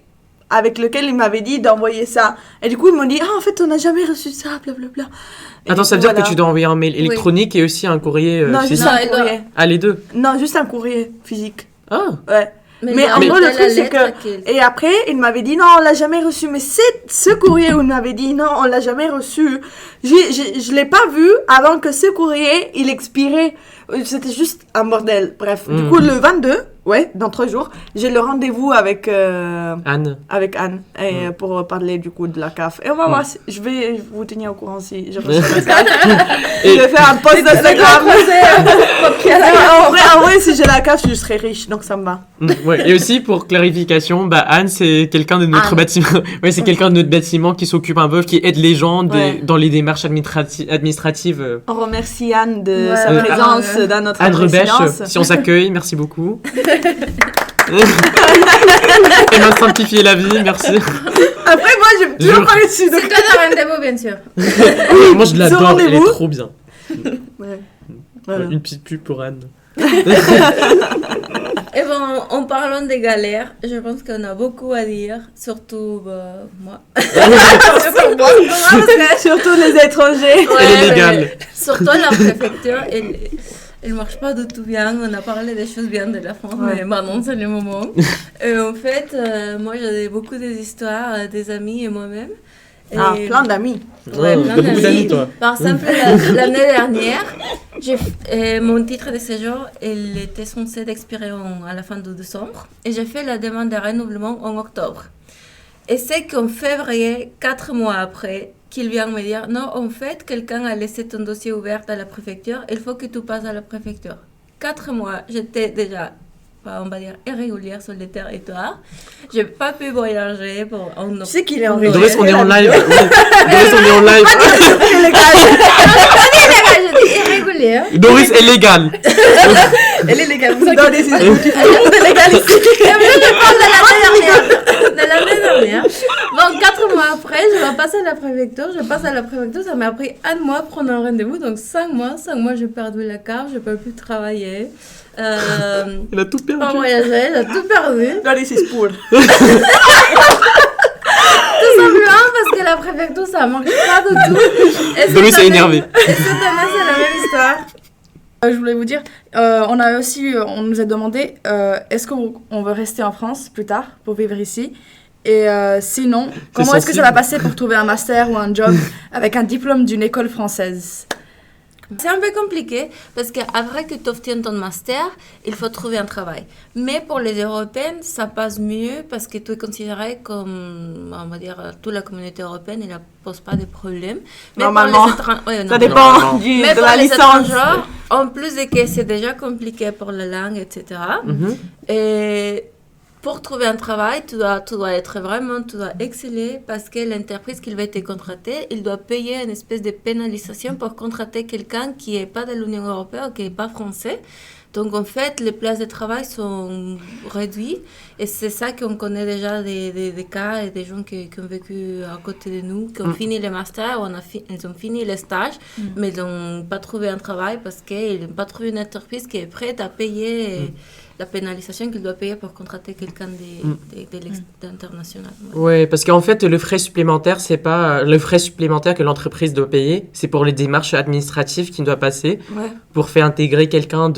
avec lequel il m'avait dit d'envoyer ça. Et du coup, ils m'ont dit, en fait, on n'a jamais reçu ça, blablabla. Et Attends, du ça veut coup, dire que voilà. tu dois envoyer un mail électronique et aussi un courrier Non, juste physique? un elle doit- courrier. Ah, les deux? Non, juste un courrier physique. Ah, Ouais. Mais dans en gros, le la truc, c'est lettre que... Et après, il m'avait dit, non, on l'a jamais reçu. Mais ce courrier où il m'avait dit, non, on l'a jamais reçu, je l'ai pas vu avant que ce courrier, il expirait. C'était juste un bordel. Bref, du coup, le 22, dans 3 jours, j'ai le rendez-vous avec Anne. et, pour parler du coup de la CAF. Et on va voir, je vais vous tenir au courant si je reçois la CAF. Et- Je vais faire un post d'Instagram. En En vrai, si j'ai la CAF, je serai riche, donc ça me va. Ouais. Et aussi, pour clarification, Anne, c'est quelqu'un de notre Anne. bâtiment. Ouais, c'est quelqu'un de notre bâtiment qui s'occupe un peu, qui aide les gens Ouais. dans les démarches administratives. On remercie Anne de Ouais, sa ouais. présence dans notre Anne Rebèche, résidence. si on s'accueille, merci beaucoup. Elle m'a simplifié la vie, merci. Après, moi, j'aime toujours Jure. parler dessus. C'est toi dans rendez-vous, bien sûr. Moi, je ce l'adore, elle est rendez-vous. trop bien. Ouais. Voilà. Une petite pub pour Anne. Et bon, en parlant des galères, je pense qu'on a beaucoup à dire, surtout moi. Surtout les étrangers. Elle est Ouais, légale. mais surtout la préfecture, elle marche pas du tout bien. On a parlé des choses bien de la France, Ouais. mais maintenant c'est le moment. Et en fait, moi j'ai beaucoup des histoires, des amis et moi-même. Ah, Et- plein d'amis. Ouais, Oh, plein t'as beaucoup d'amis, d'amis. toi. Par exemple, l'année dernière, mon titre de séjour, il était censé expirer à la fin de décembre. Et j'ai fait la demande de renouvellement en octobre. Et c'est qu'en février, 4 mois après, qu'il vient me dire, non, en fait, quelqu'un a laissé ton dossier ouvert à la préfecture, il faut que tu passes à la préfecture. 4 mois, j'étais déjà, on va dire, irrégulière sur le territoire. J'ai pas pu voyager Tu sais qu'il est en Doris, Doris, on est en live. Oui. Doris, on est en live. J'étais irrégulière. Doris est légale. Elle est légale. Dans les instituts. Tout le monde est légal ici. De l'année dernière. Bon, 4 mois après, je vais passer à la préfecture. Je passe à la préfecture. Ça m'a pris 1 mois pour prendre un rendez-vous. Donc 5 mois, j'ai perdu la carte. Je ne peux plus travailler. Elle a tout Pas perdu. voyager, j'ai tout perdu. Doris is poor. Tout simplement parce que la préfecture, ça ne marche pas du tout. Et cette Doris est année- énervée. Et cette année, c'est la même histoire. Je voulais vous dire, on nous a demandé, est-ce qu'on veut rester en France plus tard pour vivre ici? Et sinon, comment est-ce que ça va sensible. passer pour trouver un master ou un job avec un diplôme d'une école française? C'est un peu compliqué parce qu'après que tu obtiens ton master, il faut trouver un travail. Mais pour les Européennes, ça passe mieux parce que tu es considéré comme, on va dire, toute la communauté européenne, elle ne pose pas de problème. Mais Normalement. ouais, Ça non. dépend Normalement. Mais de pour la les licence. étrangers, en plus de que c'est déjà compliqué pour la langue, etc. Mhm. Et pour trouver un travail, tu dois exceller parce que l'entreprise qui va te contrater, il doit payer une espèce de pénalisation pour contrater quelqu'un qui n'est pas de l'Union européenne, qui n'est pas français. Donc en fait, les places de travail sont réduites et c'est ça qu'on connaît déjà des cas et des gens qui ont vécu à côté de nous, qui ont fini les masters, ils ont fini les stages, mais ils n'ont pas trouvé un travail parce qu'ils n'ont pas trouvé une entreprise qui est prête à payer la pénalisation qu'il doit payer pour contrater quelqu'un d'international. Ouais. Ouais, parce qu'en fait, le frais supplémentaire, c'est pas le frais supplémentaire que l'entreprise doit payer, c'est pour les démarches administratives qu'il doit passer Ouais. pour faire intégrer quelqu'un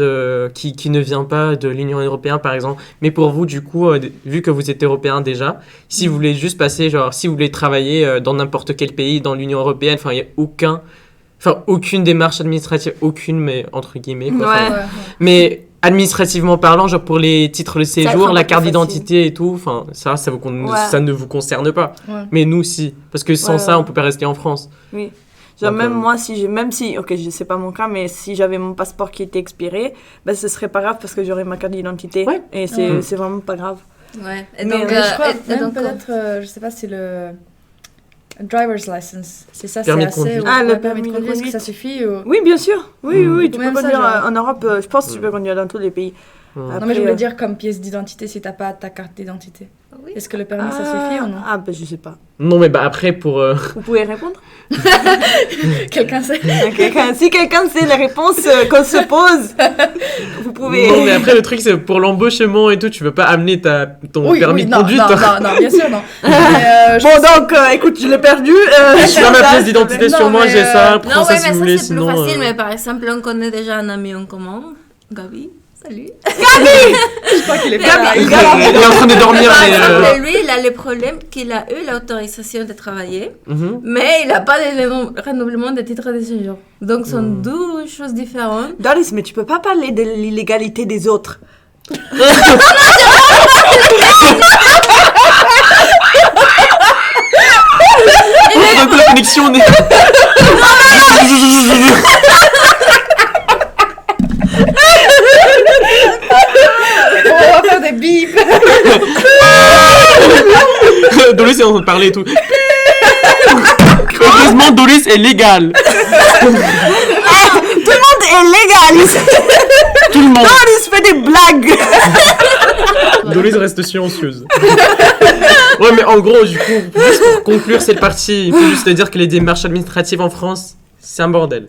qui ne vient pas de l'Union européenne, par exemple. Mais pour vous, du coup, vu que vous êtes européen déjà, si vous voulez juste passer, genre, si vous voulez travailler dans n'importe quel pays dans l'Union européenne, enfin, il n'y a aucune démarche administrative, aucune, mais entre guillemets, quoi. Ouais. Enfin, mais administrativement parlant, genre pour les titres de séjour, sera la plus carte facile. d'identité et tout, enfin ça ne vous concerne pas. Ouais. Mais nous si, parce que sans Ouais, ça ouais. on peut pas rester en France. Oui. Genre Donc, même moi, ok, je sais pas mon cas, mais si j'avais mon passeport qui était expiré, ben ce serait pas grave parce que j'aurais ma carte d'identité. Ouais. Et c'est vraiment pas grave. Ouais. Et Mais donc, Je crois et même donc, peut-être, je sais pas si le driver's license, c'est ça, Permis c'est de assez... conduire. ou- Ah, le ouais, permis de permis de conduire, est-ce que conduire. ça suffit ou... Oui, bien sûr. Oui, tu peux Même ça, conduire genre. en Europe. Je pense que tu peux conduire dans tous les pays. Ouais. Non, Après, mais je voulais dire comme pièce d'identité si t'as pas ta carte d'identité. Oui. Est-ce que le permis, ça suffit ou non? Ah, ben je sais pas. Non, mais bah après, pour. Vous pouvez répondre? Quelqu'un sait? Si quelqu'un sait les réponses qu'on se pose, vous pouvez... Non, mais après, le truc, c'est pour l'embauchement et tout, tu veux pas amener ton permis de non, conduite. non, bien sûr, non. Bon, donc, écoute, je l'ai perdu. Je suis ma pièce d'identité Non, sur moi, mais, j'ai ça, Non, prends ouais, ça si mais vous ça voulez, c'est plus sinon. facile. Mais par exemple, on connaît déjà un ami en commun, Gabi. Salut. Je crois qu'il est pas là. Il est en train de dormir, Par mais. exemple, lui, il a le problème qu'il a eu l'autorisation de travailler, mais il n'a pas de renouvellement de titre de séjour. Donc, ce sont deux choses différentes. Doris, mais tu peux pas parler de l'illégalité des autres. Donc la connexion, on est. On va faire des bips. Doris est en train de parler et tout. Heureusement, Doris est légale. Tout le monde est légal ici. Tout le monde. Doris fait des blagues. Doris reste silencieuse. Ouais, mais en gros, du coup, juste pour conclure cette partie, il faut juste te dire que les démarches administratives en France, c'est un bordel.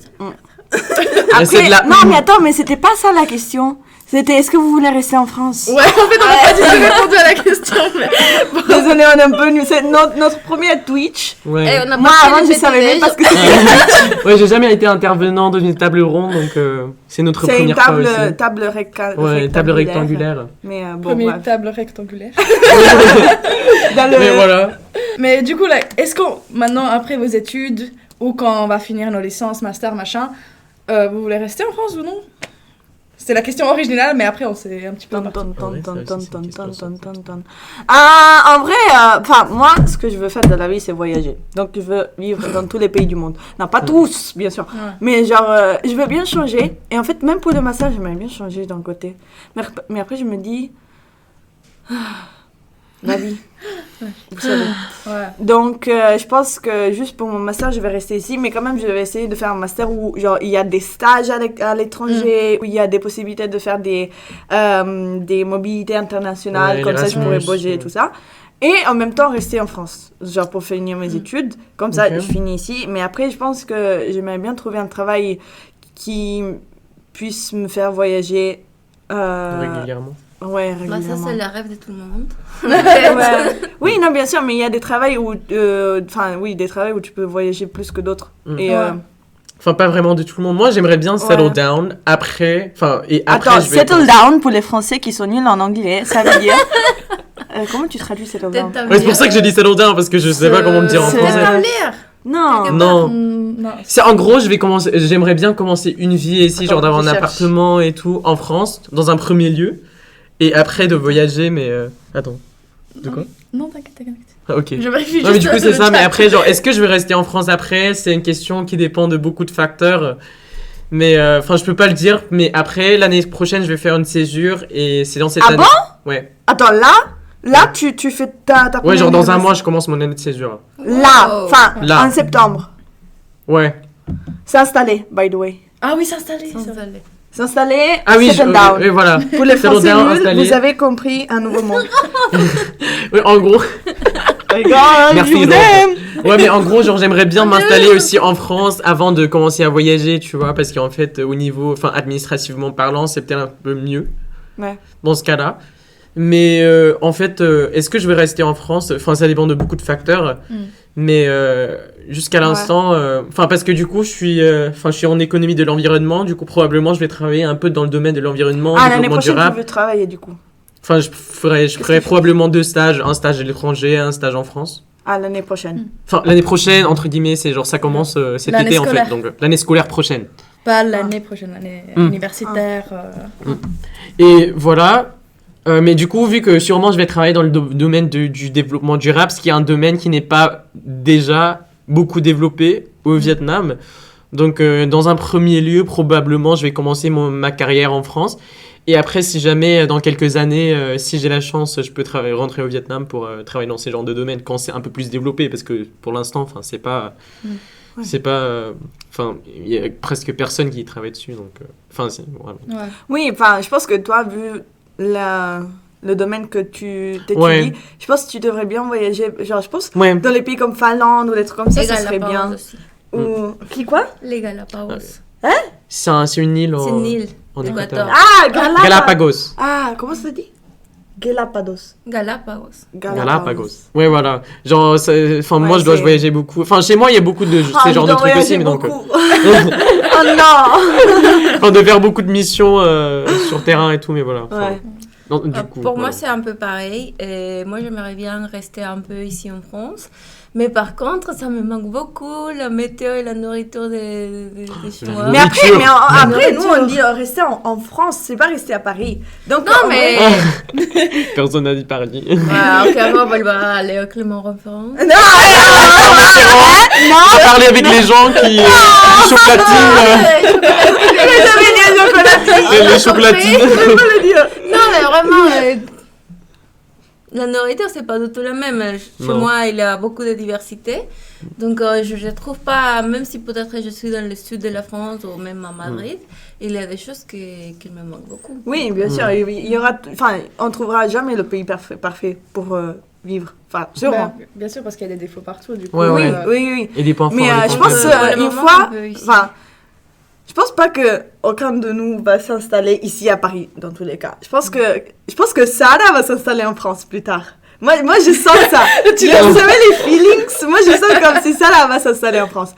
Après, c'est de la- non, mais attends, mais c'était pas ça la question. C'était est-ce que vous voulez rester en France? Ouais, en fait, on n'a pas du tout répondu à la question. Mais... Désolée, on est un peu nus. C'est notre premier Twitch. Ouais. Et on a Moi, pas fait avant, le je savais même petit-déj. pas ce que c'était. Ouais, j'ai jamais été intervenant dans une table ronde, donc c'est notre C'est une première fois aussi. table rectangulaire. Ouais, table rectangulaire. Mais bon, Première bref. table rectangulaire. Dans le- Mais voilà. Mais du coup, là, est-ce qu'on, maintenant, après vos études, ou quand on va finir nos licences, master, machin, vous voulez rester en France ou non? C'était la question originale, mais après, on s'est un petit peu... Ton, parti. ton, ton, Ouais, ton, ça ton, aussi, c'est ton, une question ton, sympa. ton, ton. En vrai, enfin, moi, ce que je veux faire de la vie, c'est voyager. Donc, je veux vivre dans tous les pays du monde. Non, pas tous, bien sûr. Ouais. Mais genre, je veux bien changer. Et en fait, même pour le massage, j'aimerais bien changer d'un côté. Mais après, je me dis... la vie. Vous savez. Ouais. Donc, je pense que juste pour mon master, je vais rester ici. Mais quand même, je vais essayer de faire un master où genre, il y a des stages à l'étranger, où il y a des possibilités de faire des mobilités internationales. Ouais, comme ça, je pourrais l'Erasmus, bouger et tout ça. Et en même temps, rester en France. Genre pour finir mes études. Comme ça, Ok. je finis ici. Mais après, je pense que j'aimerais bien trouver un travail qui puisse me faire voyager. Régulièrement. Ouais, Bah, régulièrement. ça, c'est le rêve de tout le monde. Ouais. Oui, non, bien sûr, mais il y a des travails où, des travails où tu peux voyager plus que d'autres. Mm. Et, Ouais. Enfin, pas vraiment de tout le monde. Moi, j'aimerais bien settle Ouais. down après. Enfin, et après, attends, je vais. settle down pour les Français qui sont nuls en anglais, ça veut dire. Comment tu traduis settle down? Ouais, c'est pour ça que j'ai dit settle down parce que je sais pas comment le dire en C'est- français. Établir. Non. Non. Non. C'est en gros, j'aimerais bien commencer une vie ici, Attends, genre d'avoir je un cherche. appartement et tout en France, dans un premier lieu, et après de voyager, mais attends, de quoi? Non, t'inquiète. Ah, ok. Je vérifie Non, mais du juste coup c'est le ça. chat. Mais après, genre, est-ce que je vais rester en France après? C'est une question qui dépend de beaucoup de facteurs. Mais enfin, je peux pas le dire. Mais après, l'année prochaine, je vais faire une césure et c'est dans cette Ah année. bon? Ouais. Attends, là, tu fais ta Ouais, première genre dans un université. mois, je commence mon année de césure. Là, Wow. enfin, Là. en septembre. Ouais. C'est installé, by the way. Ah oui, s'installer. S'installer. C'est installé, Ah oui, settle down. oui, voilà. Pour les Settle Français down, nuls, installé. vous avez compris un nouveau mot. Ouais, en gros. Merci, je vous Laurent. aime. Ouais, mais en gros, genre, j'aimerais bien m'installer aussi en France avant de commencer à voyager, tu vois, parce qu'en fait, au niveau, enfin, administrativement parlant, c'est peut-être un peu mieux Ouais. dans ce cas-là. Mais en fait, est-ce que je vais rester en France? Enfin, ça dépend de beaucoup de facteurs. Mais jusqu'à l'instant, enfin, parce que du coup, je suis en économie de l'environnement. Du coup, probablement, je vais travailler un peu dans le domaine de l'environnement, Ah, l'année développement prochaine, tu durable. veux travailler du coup. Enfin, je ferai probablement 2 stages, un stage à l'étranger, un stage en France. Ah, l'année prochaine. Enfin, l'année prochaine, entre guillemets, c'est genre ça commence cet L'année été en fait, scolaire. donc l'année scolaire prochaine. Pas l'année prochaine, l'année universitaire. Et voilà. Mais du coup, vu que sûrement je vais travailler dans le domaine du développement durable, ce qui est un domaine qui n'est pas déjà beaucoup développé au Vietnam. Donc, dans un premier lieu, probablement, je vais commencer ma carrière en France. Et après, si jamais, dans quelques années, si j'ai la chance, je peux rentrer au Vietnam pour travailler dans ces genres de domaines quand c'est un peu plus développé. Parce que pour l'instant, enfin, c'est pas... Ouais. C'est pas... Enfin, il y a presque personne qui travaille dessus, donc... Enfin, c'est... Vraiment. Ouais. Oui, enfin, je pense que toi, vu le domaine que tu t'étudies, Ouais. je pense que tu devrais bien voyager. Genre, je pense Ouais. dans les pays comme Finlande ou des trucs comme ça, Les ça serait Galapagos bien. aussi. Ou qui quoi? Les Galapagos. C'est une île C'est une île en d'Équateur. Équateur. Ah, Galapagos. Ah, comment ça se dit? Galapagos. Galapagos. Galapagos. Ouais, voilà. Genre, enfin, moi, Ouais, je dois c'est- voyager beaucoup. Enfin, chez moi, il y a beaucoup de Ah, ces genres je de dois trucs aussi, voyager mais donc... beaucoup. Oh non! Enfin, de faire beaucoup de missions sur terrain et tout, mais voilà. Enfin, Ouais. non, du coup, Pour moi, voilà. c'est un peu pareil. Et moi, j'aimerais bien rester un peu ici en France. Mais par contre, ça me manque beaucoup la météo et la nourriture des Chinois. Mais après, Nourriture. après nous, Nourriture. on dit rester en France, c'est pas rester à Paris. Donc, Non, en mais. vrai- Personne n'a dit paradis. Ouais, ok, on va aller au Clément Référent. Non, non, On va parler avec les gens qui chocolatines. Les chocolatines. Non, mais vraiment, la nourriture, c'est pas du tout la même. Chez Non. moi, il y a beaucoup de diversité. Donc, je ne trouve pas, même si peut-être je suis dans le sud de la France ou même à Madrid, il y a des choses qui me manquent beaucoup. Oui, bien sûr, il y aura, enfin, on trouvera jamais le pays parfait pour vivre. Enfin, sûrement. Bah, bien sûr, parce qu'il y a des défauts partout, du coup. Ouais, ouais. Oui. Et des points forts. Mais et des je points pense faibles. Pour le une moment, fois, un peu ici. enfin, je pense pas que aucun de nous va s'installer ici à Paris dans tous les cas. Je pense que Sarah va s'installer en France plus tard. Moi, je sens ça. Vous savez les feelings. Moi, je sens comme si Sarah va s'installer en France.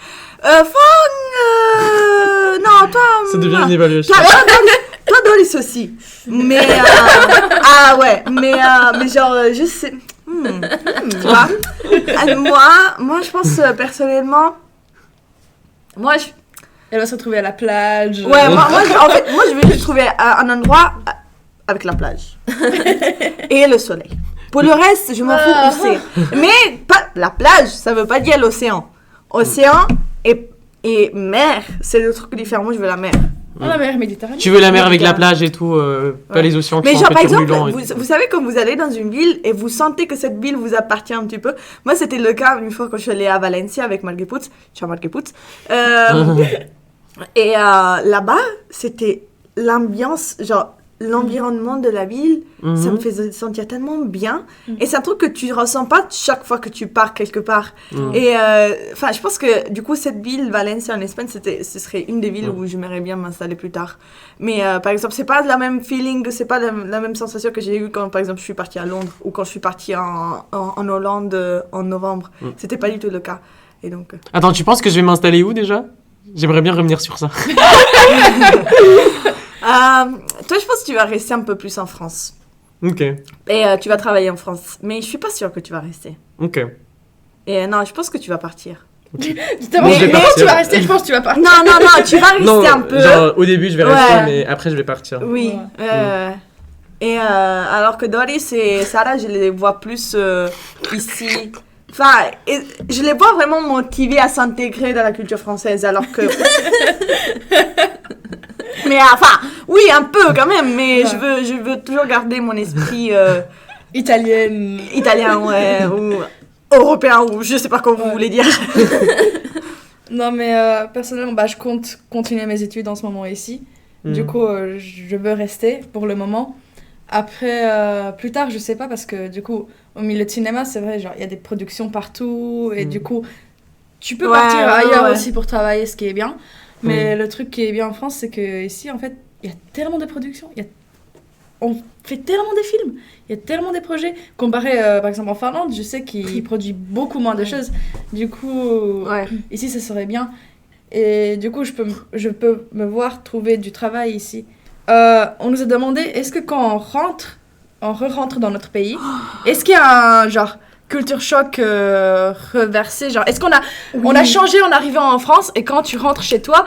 Non, toi. Ça devient une évaluation. Toi, Doris aussi. Mais ouais. Mais genre, je sais. Tu vois. Moi, je pense personnellement. Elle va se retrouver à la plage. Ouais, en fait, moi, je vais juste trouver un endroit avec la plage et le soleil. Pour le reste, je m'en fous où c'est. Mais pas la plage, ça veut pas dire l'océan. Océan et mer, c'est deux trucs différents. Moi, je veux la mer. Oh, la mer Méditerranée. Tu veux la mer avec la plage et tout, pas Ouais. les océans qui Mais sont genre, un par peu exemple, turbulents. et tout. vous savez, quand vous allez dans une ville et vous sentez que cette ville vous appartient un petit peu. Moi, c'était le cas une fois quand je suis allée à Valencia avec Marguerite. Je suis à Marguerite. Et là-bas, c'était l'ambiance, genre l'environnement de la ville, ça me faisait sentir tellement bien. Et c'est un truc que tu ressens pas chaque fois que tu pars quelque part. Et enfin, je pense que du coup, cette ville, Valencia en Espagne, ce serait une des villes où j'aimerais bien m'installer plus tard. Mais par exemple, c'est pas la même feeling, c'est pas la même sensation que j'ai eu quand, par exemple, je suis partie à Londres ou quand je suis partie en Hollande en novembre. C'était pas du tout le cas. Et donc. Attends, tu penses que je vais m'installer où déjà? J'aimerais bien revenir sur ça. Toi, je pense que tu vas rester un peu plus en France. Ok, Et tu vas travailler en France. Mais je suis pas sûre que tu vas rester. ok. Et non, je pense que tu vas partir. Justement, Mais- je mais- pense que tu vas rester, je pense que tu vas partir. Non, tu vas rester Non, un peu. genre au début je vais rester, Ouais. mais après je vais partir. Oui. Ouais. Et alors que Doris et Sarah, je les vois plus ici. Enfin, je les vois vraiment motivées à s'intégrer dans la culture française, alors que... Mais enfin, oui, un peu quand même, mais Ouais. je veux toujours garder mon esprit Italienne. italien, ouais, ou européen, ou je sais pas comment vous voulez dire. Non, mais personnellement, bah, je compte continuer mes études en ce moment ici. Du coup, je veux rester pour le moment. Après, plus tard, je sais pas, parce que du coup, au milieu de cinéma, c'est vrai, genre, il y a des productions partout, et du coup, tu peux Ouais, partir ouais, ailleurs ouais. aussi pour travailler, ce qui est bien. Mais le truc qui est bien en France, c'est que ici, en fait, il y a tellement de productions, on fait tellement de films, il y a tellement de projets. Comparé, par exemple, en Finlande, je sais qu'ils produisent beaucoup moins de choses. Du coup, Ouais. ici, ça serait bien. Et du coup, je peux me voir trouver du travail ici. On nous a demandé, est-ce que quand on re-rentre dans notre pays, est-ce qu'il y a un genre culture choc reversé, genre est-ce qu'on a changé en arrivant en France et quand tu rentres chez toi,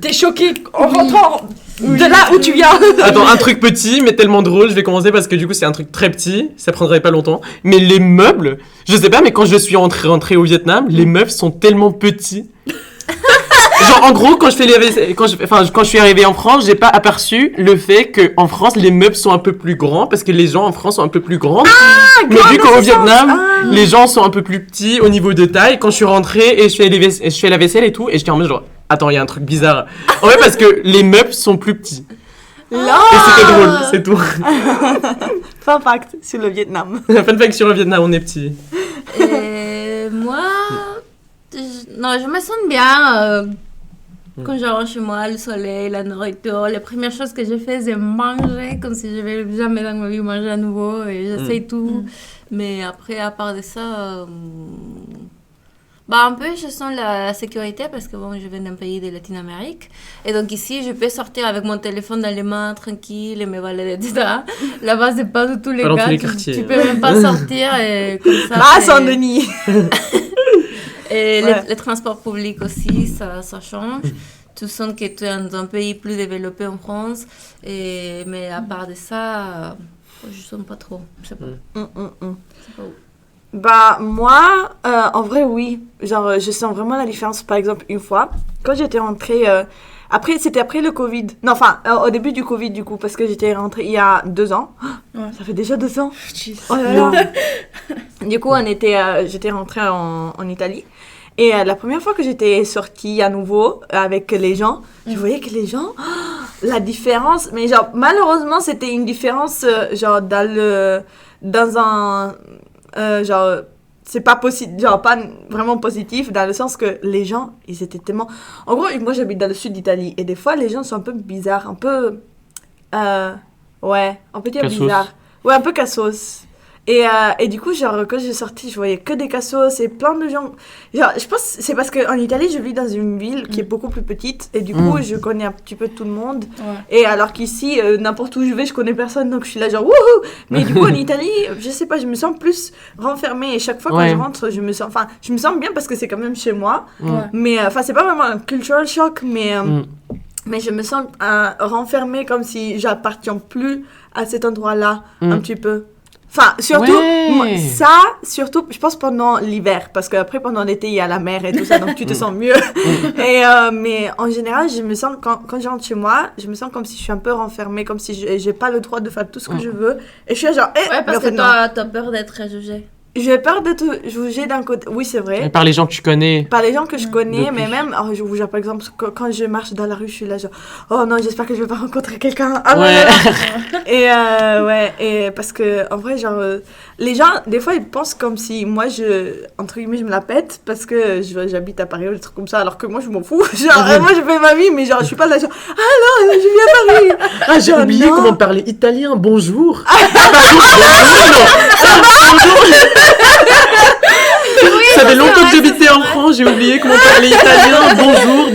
t'es choqué en rentrant de là où tu viens. Attends, un truc petit mais tellement drôle, je vais commencer parce que du coup c'est un truc très petit, ça prendrait pas longtemps. Mais les meubles, je sais pas, mais quand je suis rentré au Vietnam, les meubles sont tellement petits. Genre, en gros, quand je suis arrivé en France, j'ai pas aperçu le fait qu'en France, les meubles sont un peu plus grands parce que les gens en France sont un peu plus grands. Mais vu qu'au Vietnam, les gens sont un peu plus petits au niveau de taille, quand je suis rentrée et je fais la vaisselle et tout, et j'étais en mode genre, attends, il y a un truc bizarre. En fait, parce que les meubles sont plus petits. Et c'était drôle, c'est tout. Fun fact sur le Vietnam. Fun fact sur le Vietnam, on est petits. Moi, non, je me sens bien quand je rentre chez moi, le soleil, la nourriture. Les premières choses que je fais, c'est manger, comme si je vais jamais dans ma vie manger à nouveau. Et j'essaye tout. Mais après, à part de ça, un peu, je sens la sécurité parce que bon, je viens d'un pays de Latine-Amérique. Et donc ici, je peux sortir avec mon téléphone dans les mains, tranquille, et mes valises, etc. Là-bas, c'est pas du tout les Pas dans cas. tous les quartiers. Tu peux même pas sortir et comme ça. Ah, Saint-Denis. Et Ouais. les transports publics aussi, ça change. Tu sens que tu es dans un pays plus développé en France. Mais à part de ça, je sens pas trop. Je sais pas. C'est pas où. Bah, moi, en vrai, oui. Genre, je sens vraiment la différence. Par exemple, une fois, quand j'étais rentrée... c'était après le Covid. Non, enfin, au début du Covid, du coup, parce que j'étais rentrée il y a 2 ans. Ouais. Ça fait déjà 2 ans. Jesus. Oh là là. Du coup, j'étais rentrée en Italie. Et la première fois que j'étais sortie à nouveau avec les gens, je voyais que les gens, la différence, mais genre, malheureusement, c'était une différence, genre, dans un, genre, c'est pas possible, genre, pas vraiment positif, dans le sens que les gens, ils étaient tellement, en gros, moi, j'habite dans le sud d'Italie, et des fois, les gens sont un peu bizarres, un peu, ouais, on peut dire Cassos. bizarre. Ouais, un peu cassos. Et du coup, genre, quand j'ai sorti, je voyais que des cassos et plein de gens. Genre, je pense que c'est parce qu'en Italie, je vis dans une ville qui est beaucoup plus petite. Et du coup, je connais un petit peu tout le monde. Ouais. Et alors qu'ici, n'importe où je vais, je connais personne. Donc, je suis là, genre, wouhou! Mais du coup, en Italie, je sais pas, je me sens plus renfermée. Et chaque fois, quand Ouais. je rentre, je me sens bien parce que c'est quand même chez moi. Ouais. Mais, c'est pas vraiment un cultural shock, mais je me sens renfermée comme si j'appartiens plus à cet endroit-là, un petit peu. Enfin, surtout, Ouais. surtout, je pense pendant l'hiver, parce qu'après, pendant l'été, il y a la mer et tout ça, donc tu te sens mieux. Mais en général, je me sens, quand je rentre chez moi, je me sens comme si je suis un peu renfermée, comme si j'ai pas le droit de faire tout ce que je veux. Et je suis genre, Ouais, mais parce en fait, que non. toi, t'as peur d'être jugé. J'ai peur d'être jugée d'un côté. Oui, c'est vrai. Par les gens que tu connais. Par les gens que je connais, Depuis. mais même, genre, par exemple, quand je marche dans la rue, je suis là, genre, oh non, j'espère que je vais pas rencontrer quelqu'un. Ah, Ouais. ouais, et parce que, en vrai, genre, les gens, des fois, ils pensent comme si moi, entre guillemets, je me la pète parce que j'habite à Paris ou des trucs comme ça, alors que moi, je m'en fous. Genre, moi, je fais ma vie, mais genre, je suis pas là, genre, ah non, je viens à Paris. Ah, j'ai Oh, oublié non. comment parler italien. Bonjour. Bonjour. Ça fait longtemps que j'habitais en France, j'ai oublié comment parler italien. Bonjour,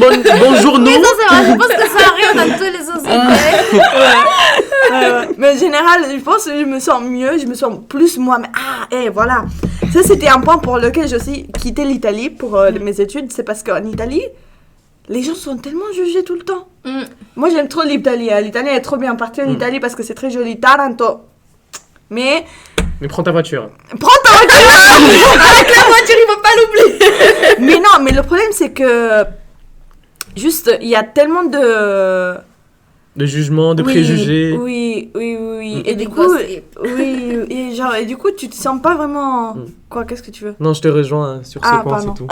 bonjour, non. Oui, ça c'est vrai, je pense que ça arrive dans toutes les sociétés. Ouais. Mais en général, je pense que je me sens mieux, je me sens plus moi-même. Voilà. Ça, c'était un point pour lequel j'ai aussi quitté l'Italie pour mes études. C'est parce qu'en Italie, les gens sont tellement jugés tout le temps. Moi, j'aime trop l'Italie. L'Italie est trop bien partie en Italie parce que c'est très joli. Taranto. Mais Mais prends ta voiture. prends ta voiture. Avec la voiture, il faut pas l'oublier. Mais non, mais le problème, c'est que juste, il y a tellement de... De jugement, de Oui, préjugés. Oui. Et du du coup, gossip. oui, et du coup, tu te sens pas vraiment... Quoi, qu'est-ce que tu veux? Non, je te rejoins sur ce Ah, point, pardon. c'est tout.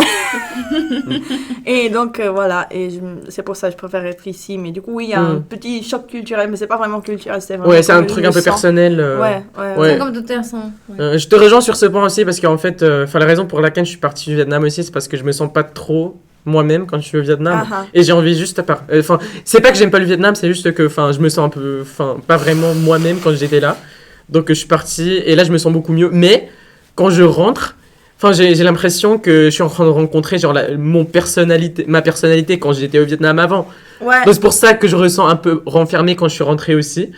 Et donc, voilà, et c'est pour ça que je préfère être ici. Mais du coup, oui, il y a un petit choc culturel, mais c'est pas vraiment culturel, c'est vraiment... Ouais, c'est un comme truc je un peu le sens. personnel. Ouais. Ouais. C'est comme tout est ensemble. Je te rejoins sur ce point aussi parce qu'en fait, la raison pour laquelle je suis parti du Vietnam aussi, c'est parce que je me sens pas trop moi-même quand je suis au Vietnam. Et j'ai envie juste à part. Enfin, c'est pas que j'aime pas le Vietnam, c'est juste que je me sens un peu. Enfin, pas vraiment moi-même quand j'étais là. Donc je suis parti et là je me sens beaucoup mieux. Mais quand je rentre, j'ai l'impression que je suis en train de rencontrer genre ma personnalité quand j'étais au Vietnam avant. Ouais. Donc c'est pour ça que je ressens un peu renfermé quand je suis rentré aussi.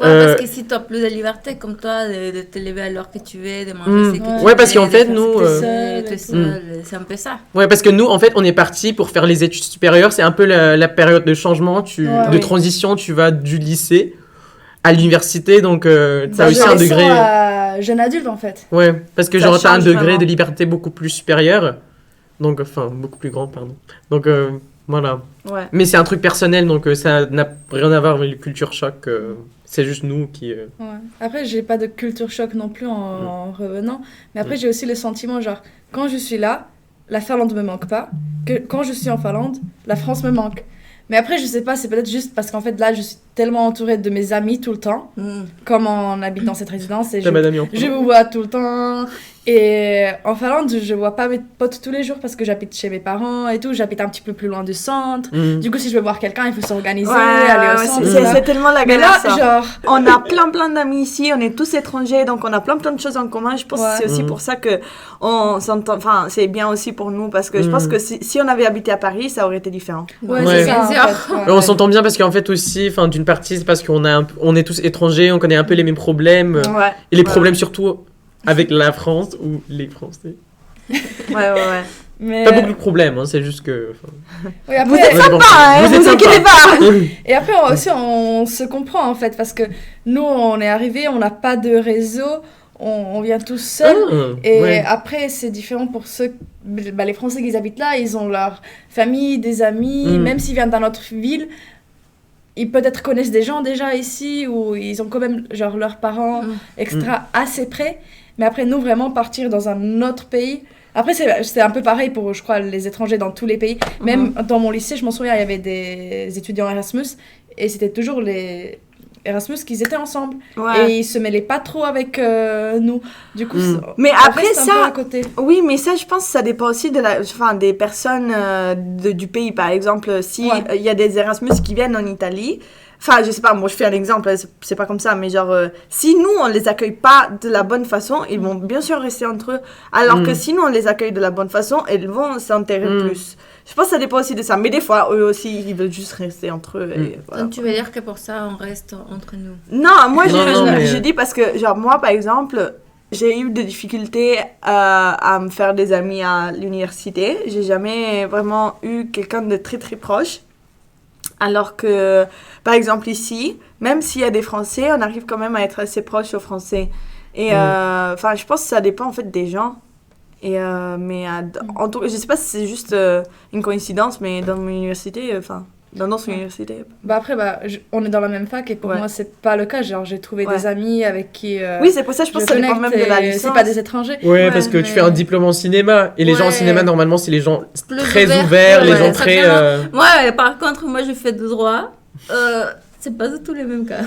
Ouais, parce que si tu as plus de liberté, comme toi, de te lever à l'heure que tu veux, de manger ce que tu veux. Ouais, parce qu'en de fait, faire nous, ce que seul tu et es seul, c'est un peu ça. Ouais, parce que nous, en fait, on est parti pour faire les études supérieures. C'est un peu la période de changement, de Oui. transition. Tu vas du lycée à l'université, donc ça a aussi un degré. Jeune adulte en fait. Ouais, parce que Ça genre t'as un change degré vraiment. de liberté beaucoup plus supérieur, donc beaucoup plus grand, pardon. Donc Voilà. Ouais. Mais c'est un truc personnel, donc ça n'a rien à voir avec le culture choc. C'est juste nous qui... Ouais. Après, j'ai pas de culture choc non plus en revenant. Mais après, j'ai aussi le sentiment, genre, quand je suis là, la Finlande me manque pas. Que quand je suis en Finlande, la France me manque. Mais après, je sais pas, c'est peut-être juste parce qu'en fait, là, je suis tellement entourée de mes amis tout le temps, comme on habite dans cette résidence. Et je vous vois tout le temps. Et en Finlande, je vois pas mes potes tous les jours parce que j'habite chez mes parents et tout. J'habite un petit peu plus loin du centre. Du coup, si je veux voir quelqu'un, il faut s'organiser, aller au centre. C'est tellement la Mais galère, là, ça. genre... On a plein d'amis ici, on est tous étrangers, donc on a plein de choses en commun. Je pense que c'est aussi pour ça que on s'entend. Enfin, c'est bien aussi pour nous parce que je pense que si on avait habité à Paris, ça aurait été différent. Ouais, Ouais. c'est ça, en fait. Ouais. On s'entend bien parce qu'en fait aussi, d'une partie, c'est parce on est tous étrangers, on connaît un peu les mêmes problèmes. Ouais. Et les problèmes surtout avec la France ou les Français. Ouais. Mais... Pas beaucoup de problèmes, hein, c'est juste que... Oui, après, Vous êtes sympa, hein, Vous êtes vous inquiétez sympa. pas. Et après, on se comprend en fait, parce que nous, on est arrivés, on n'a pas de réseau, on vient tous seuls. Et après, c'est différent pour ceux, les Français qui habitent là, ils ont leur famille, des amis, même s'ils viennent dans notre ville, ils peut-être connaissent des gens déjà ici, ou ils ont quand même genre leurs parents, etc., assez près. Mais après, nous, vraiment partir dans un autre pays... Après, c'est un peu pareil pour, je crois, les étrangers dans tous les pays. Même dans mon lycée, je m'en souviens, il y avait des étudiants Erasmus, et c'était toujours les Erasmus qu'ils étaient ensemble. Ouais. Et ils se mêlaient pas trop avec nous. Du coup, Mais on après reste un peu ça, à côté. oui, mais ça, je pense que ça dépend aussi des personnes du pays. Par exemple, si il y a des Erasmus qui viennent en Italie, enfin, je sais pas, moi je fais un exemple, c'est pas comme ça, mais genre, si nous on les accueille pas de la bonne façon, ils vont bien sûr rester entre eux. Alors que si nous on les accueille de la bonne façon, ils vont s'intéresser plus. Je pense que ça dépend aussi de ça, mais des fois, eux aussi, ils veulent juste rester entre eux. Et voilà. Donc tu veux dire que pour ça, on reste entre nous? Non, moi mais... je dis parce que, genre, moi par exemple, j'ai eu des difficultés à me faire des amis à l'université. J'ai jamais vraiment eu quelqu'un de très proche. Alors que, par exemple ici, même s'il y a des Français, on arrive quand même à être assez proches aux Français. Et enfin, je pense que ça dépend en fait des gens. Et mais en tout cas, je sais pas si c'est juste une coïncidence, mais dans mon université, enfin, dans notre université. Bah après, on est dans la même fac et pour moi, c'est pas le cas. Genre, j'ai trouvé des amis avec qui. Oui, c'est pour ça, je pense que ça dépend même de la licence. C'est pas des étrangers. Ouais, parce que tu fais un diplôme en cinéma. Et les gens en cinéma, normalement, c'est les gens très ouverts, les gens très. Ouais, par contre, moi, je fais du droit. C'est pas du tout le même cas.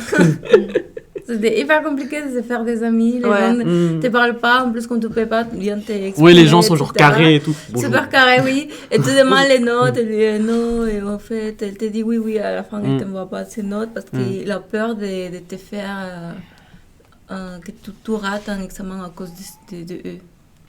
C'est hyper compliqué de se faire des amis. Les gens ne te parlent pas. En plus, quand tu ne peux pas, bien t'expliquer. Oui, les gens sont genre carrés et tout. Super carrés, oui. Et tu demandes les notes, elle dit non. Et en fait, elle te dit oui. À la fin, elle ne t'envoie pas ces notes parce qu'il a peur de te faire que tu rates un examen à cause de eux.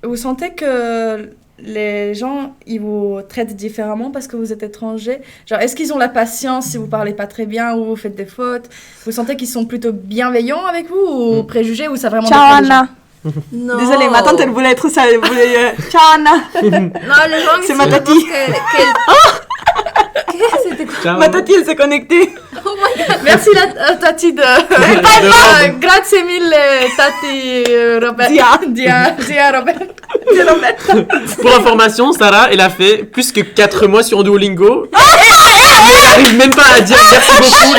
Vous sentez que les gens, ils vous traitent différemment parce que vous êtes étranger? Genre, est-ce qu'ils ont la patience si vous parlez pas très bien ou vous faites des fautes? Vous sentez qu'ils sont plutôt bienveillants avec vous ou préjugés ou ça vraiment... Ciao Anna. Non. Désolée, ma tante, elle voulait être ça. Elle voulait... Ciao Anna. Non, les gens... C'est ma tati. C'était quoi? Ciao. Ma tati, elle s'est connectée. Oh my god. Merci la tati de... Grazie mille tati Robert. Dia Robert. Pour information, Sarah, elle a fait plus que 4 mois sur Duolingo. Mais elle n'arrive même pas à dire merci beaucoup.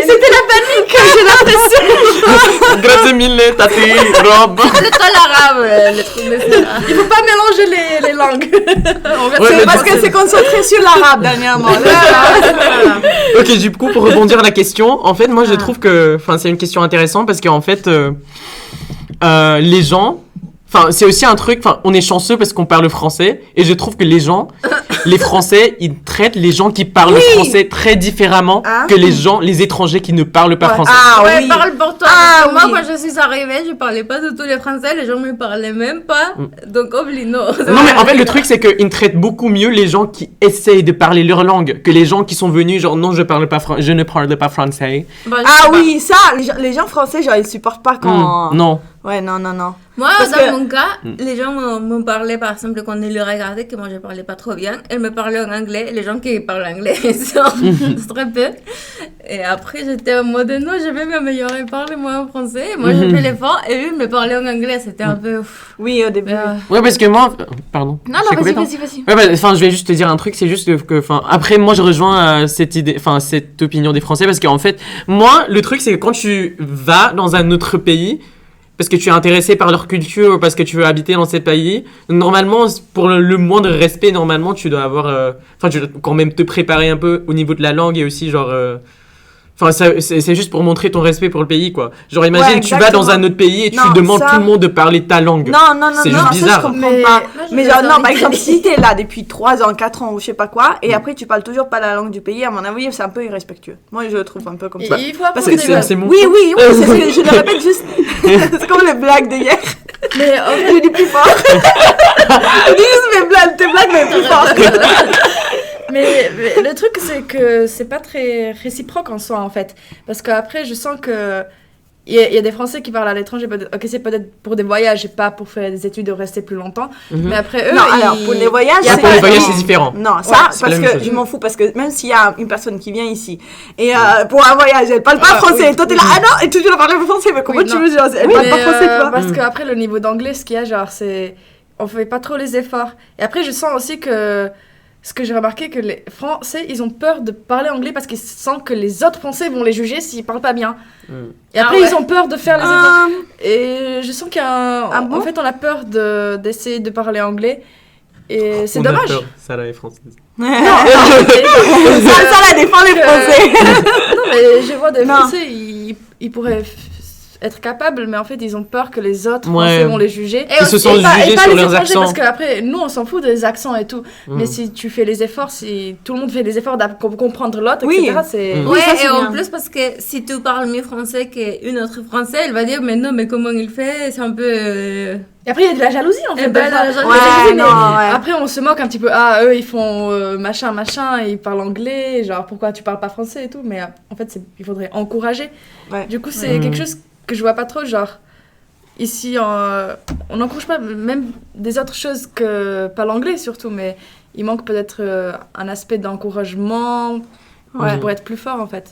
C'était la panique, j'ai l'impression. Grazie mille, tati, Rob. C'est pas l'arabe, le truc de ça. Il faut pas mélanger les langues. C'est parce qu'elle s'est concentrée sur l'arabe dernièrement. Ok, du coup, pour rebondir à la question, en fait, moi, je trouve que... Enfin, c'est une question intéressante parce qu'en fait, les gens... Enfin, c'est aussi un truc... Enfin, on est chanceux parce qu'on parle français. Et je trouve que les gens... Les Français, ils traitent les gens qui parlent français très différemment que les étrangers qui ne parlent pas français. Ah Ouais, oui. parle pour toi. Ah, Moi, oui. quand je suis arrivée, je parlais pas du tout les français. Les gens me parlaient même pas. Donc, oublie, non. Non, mais en fait, le truc, c'est qu'ils traitent beaucoup mieux les gens qui essayent de parler leur langue que les gens qui sont venus, genre, non, je ne parle pas français. Bah, je Ah sais oui, ça, les gens français, genre, ils supportent pas quand... Non. Ouais, non. Moi, Parce dans que- mon cas, les gens me parlaient, par exemple, quand ils le regardaient, que moi je parlais pas trop bien, ils me parlaient en anglais. Les gens qui parlent anglais, c'est très peu. Et après, j'étais en mode non, je vais m'améliorer, parlez-moi en français. Moi, j'ai fait l'effort et eux me parlaient en anglais. C'était un peu. Oui, au début. Ouais, parce que moi, pardon. Non, Je t'ai coupé, toi vas-y. Ouais, bah, enfin, je vais juste te dire un truc, c'est juste que, enfin, après, moi, je rejoins cette idée, enfin, cette opinion des Français, parce qu'en fait, moi, le truc, c'est que quand tu vas dans un autre pays, parce que tu es intéressé par leur culture, parce que tu veux habiter dans ces pays, normalement, pour le moindre respect, normalement, tu dois avoir, enfin, tu dois quand même te préparer un peu au niveau de la langue et aussi, genre, enfin, c'est juste pour montrer ton respect pour le pays, quoi. Genre, imagine, Ouais, tu vas dans un autre pays et Non, tu demandes ça- tout le monde de parler ta langue. Non, C'est juste ça, bizarre. je comprends Mais- pas. Moi, je Mais vais genre, en non, par Italie. exemple, si t'es là depuis 3 ans, 4 ans ou je sais pas quoi, et après tu parles toujours pas la langue du pays, à mon avis, c'est un peu irrespectueux. Moi, je le trouve un peu comme ça. Il faut Parce apprendre que des c'est mon Oui, c'est ce que je le répète juste. C'est comme les blagues de hier. Mais en fait, Je dis plus fort. Je dis juste tes blagues, mais plus fort. Mais le truc, c'est que c'est pas très réciproque en soi, en fait. Parce qu'après, je sens que. Il y a des Français qui parlent à l'étranger, ok, c'est peut-être pour des voyages et pas pour faire des études ou rester plus longtemps. Mhm. Mais après, eux, Non, alors pour les voyages, il y a pour les pas- voyages, c'est différent. Non, ça, Ouais, c'est la parce même que chose. je m'en fous, parce que même s'il y a une personne qui vient ici, et pour un voyage, elle parle pas Ah, français, oui. et toi t'es là, ah non, et tu dois parler français, mais comment Oui, tu non. veux, genre, elle parle pas Mais, français, quoi. parce qu'après, le niveau d'anglais, ce qu'il y a, genre, c'est. On fait pas trop les efforts. Et après, je sens aussi que. Ce que j'ai remarqué, que les Français, ils ont peur de parler anglais parce qu'ils sentent que les autres Français vont les juger s'ils parlent pas bien. Mm. Et après, Ah ouais. ils ont peur de faire les efforts. Et je sens qu'il y a un... Ah bon En fait, on a peur d'essayer de parler anglais. Et c'est On a dommage. peur, ça, là, les Françaises. Non, Ça la défend les Français. non, mais je vois des Non. Français, ils pourraient être capables, mais en fait, ils ont peur que les autres Ouais. Français vont les juger. Ils se sentent pas jugés sur les leurs étrangers, accents. Parce qu'après, nous, on s'en fout des accents et tout. Mm. Mais si tu fais les efforts, si tout le monde fait les efforts pour comprendre l'autre, Oui. etc., c'est... Mm. Ouais, ça, c'est et en bien. plus, parce que si tu parles mieux français qu'une autre français, elle va dire, mais non, mais comment il fait? C'est un peu. Et après, il y a de la jalousie, en fait. Eh ben, des fois. la jalousie. Il y a de la jalousie, Ouais, mais non, ouais. Après, on se moque un petit peu. Ah, eux, ils font machin, et ils parlent anglais. Genre, pourquoi tu parles pas français et tout. Mais en fait, il faudrait encourager. Ouais. Du coup, c'est Mm. quelque chose que je vois pas trop. Genre, ici, on n'encourage pas même des autres choses que pas l'anglais, surtout. Mais il manque peut-être un aspect d'encouragement Ouais. pour être plus fort, en fait.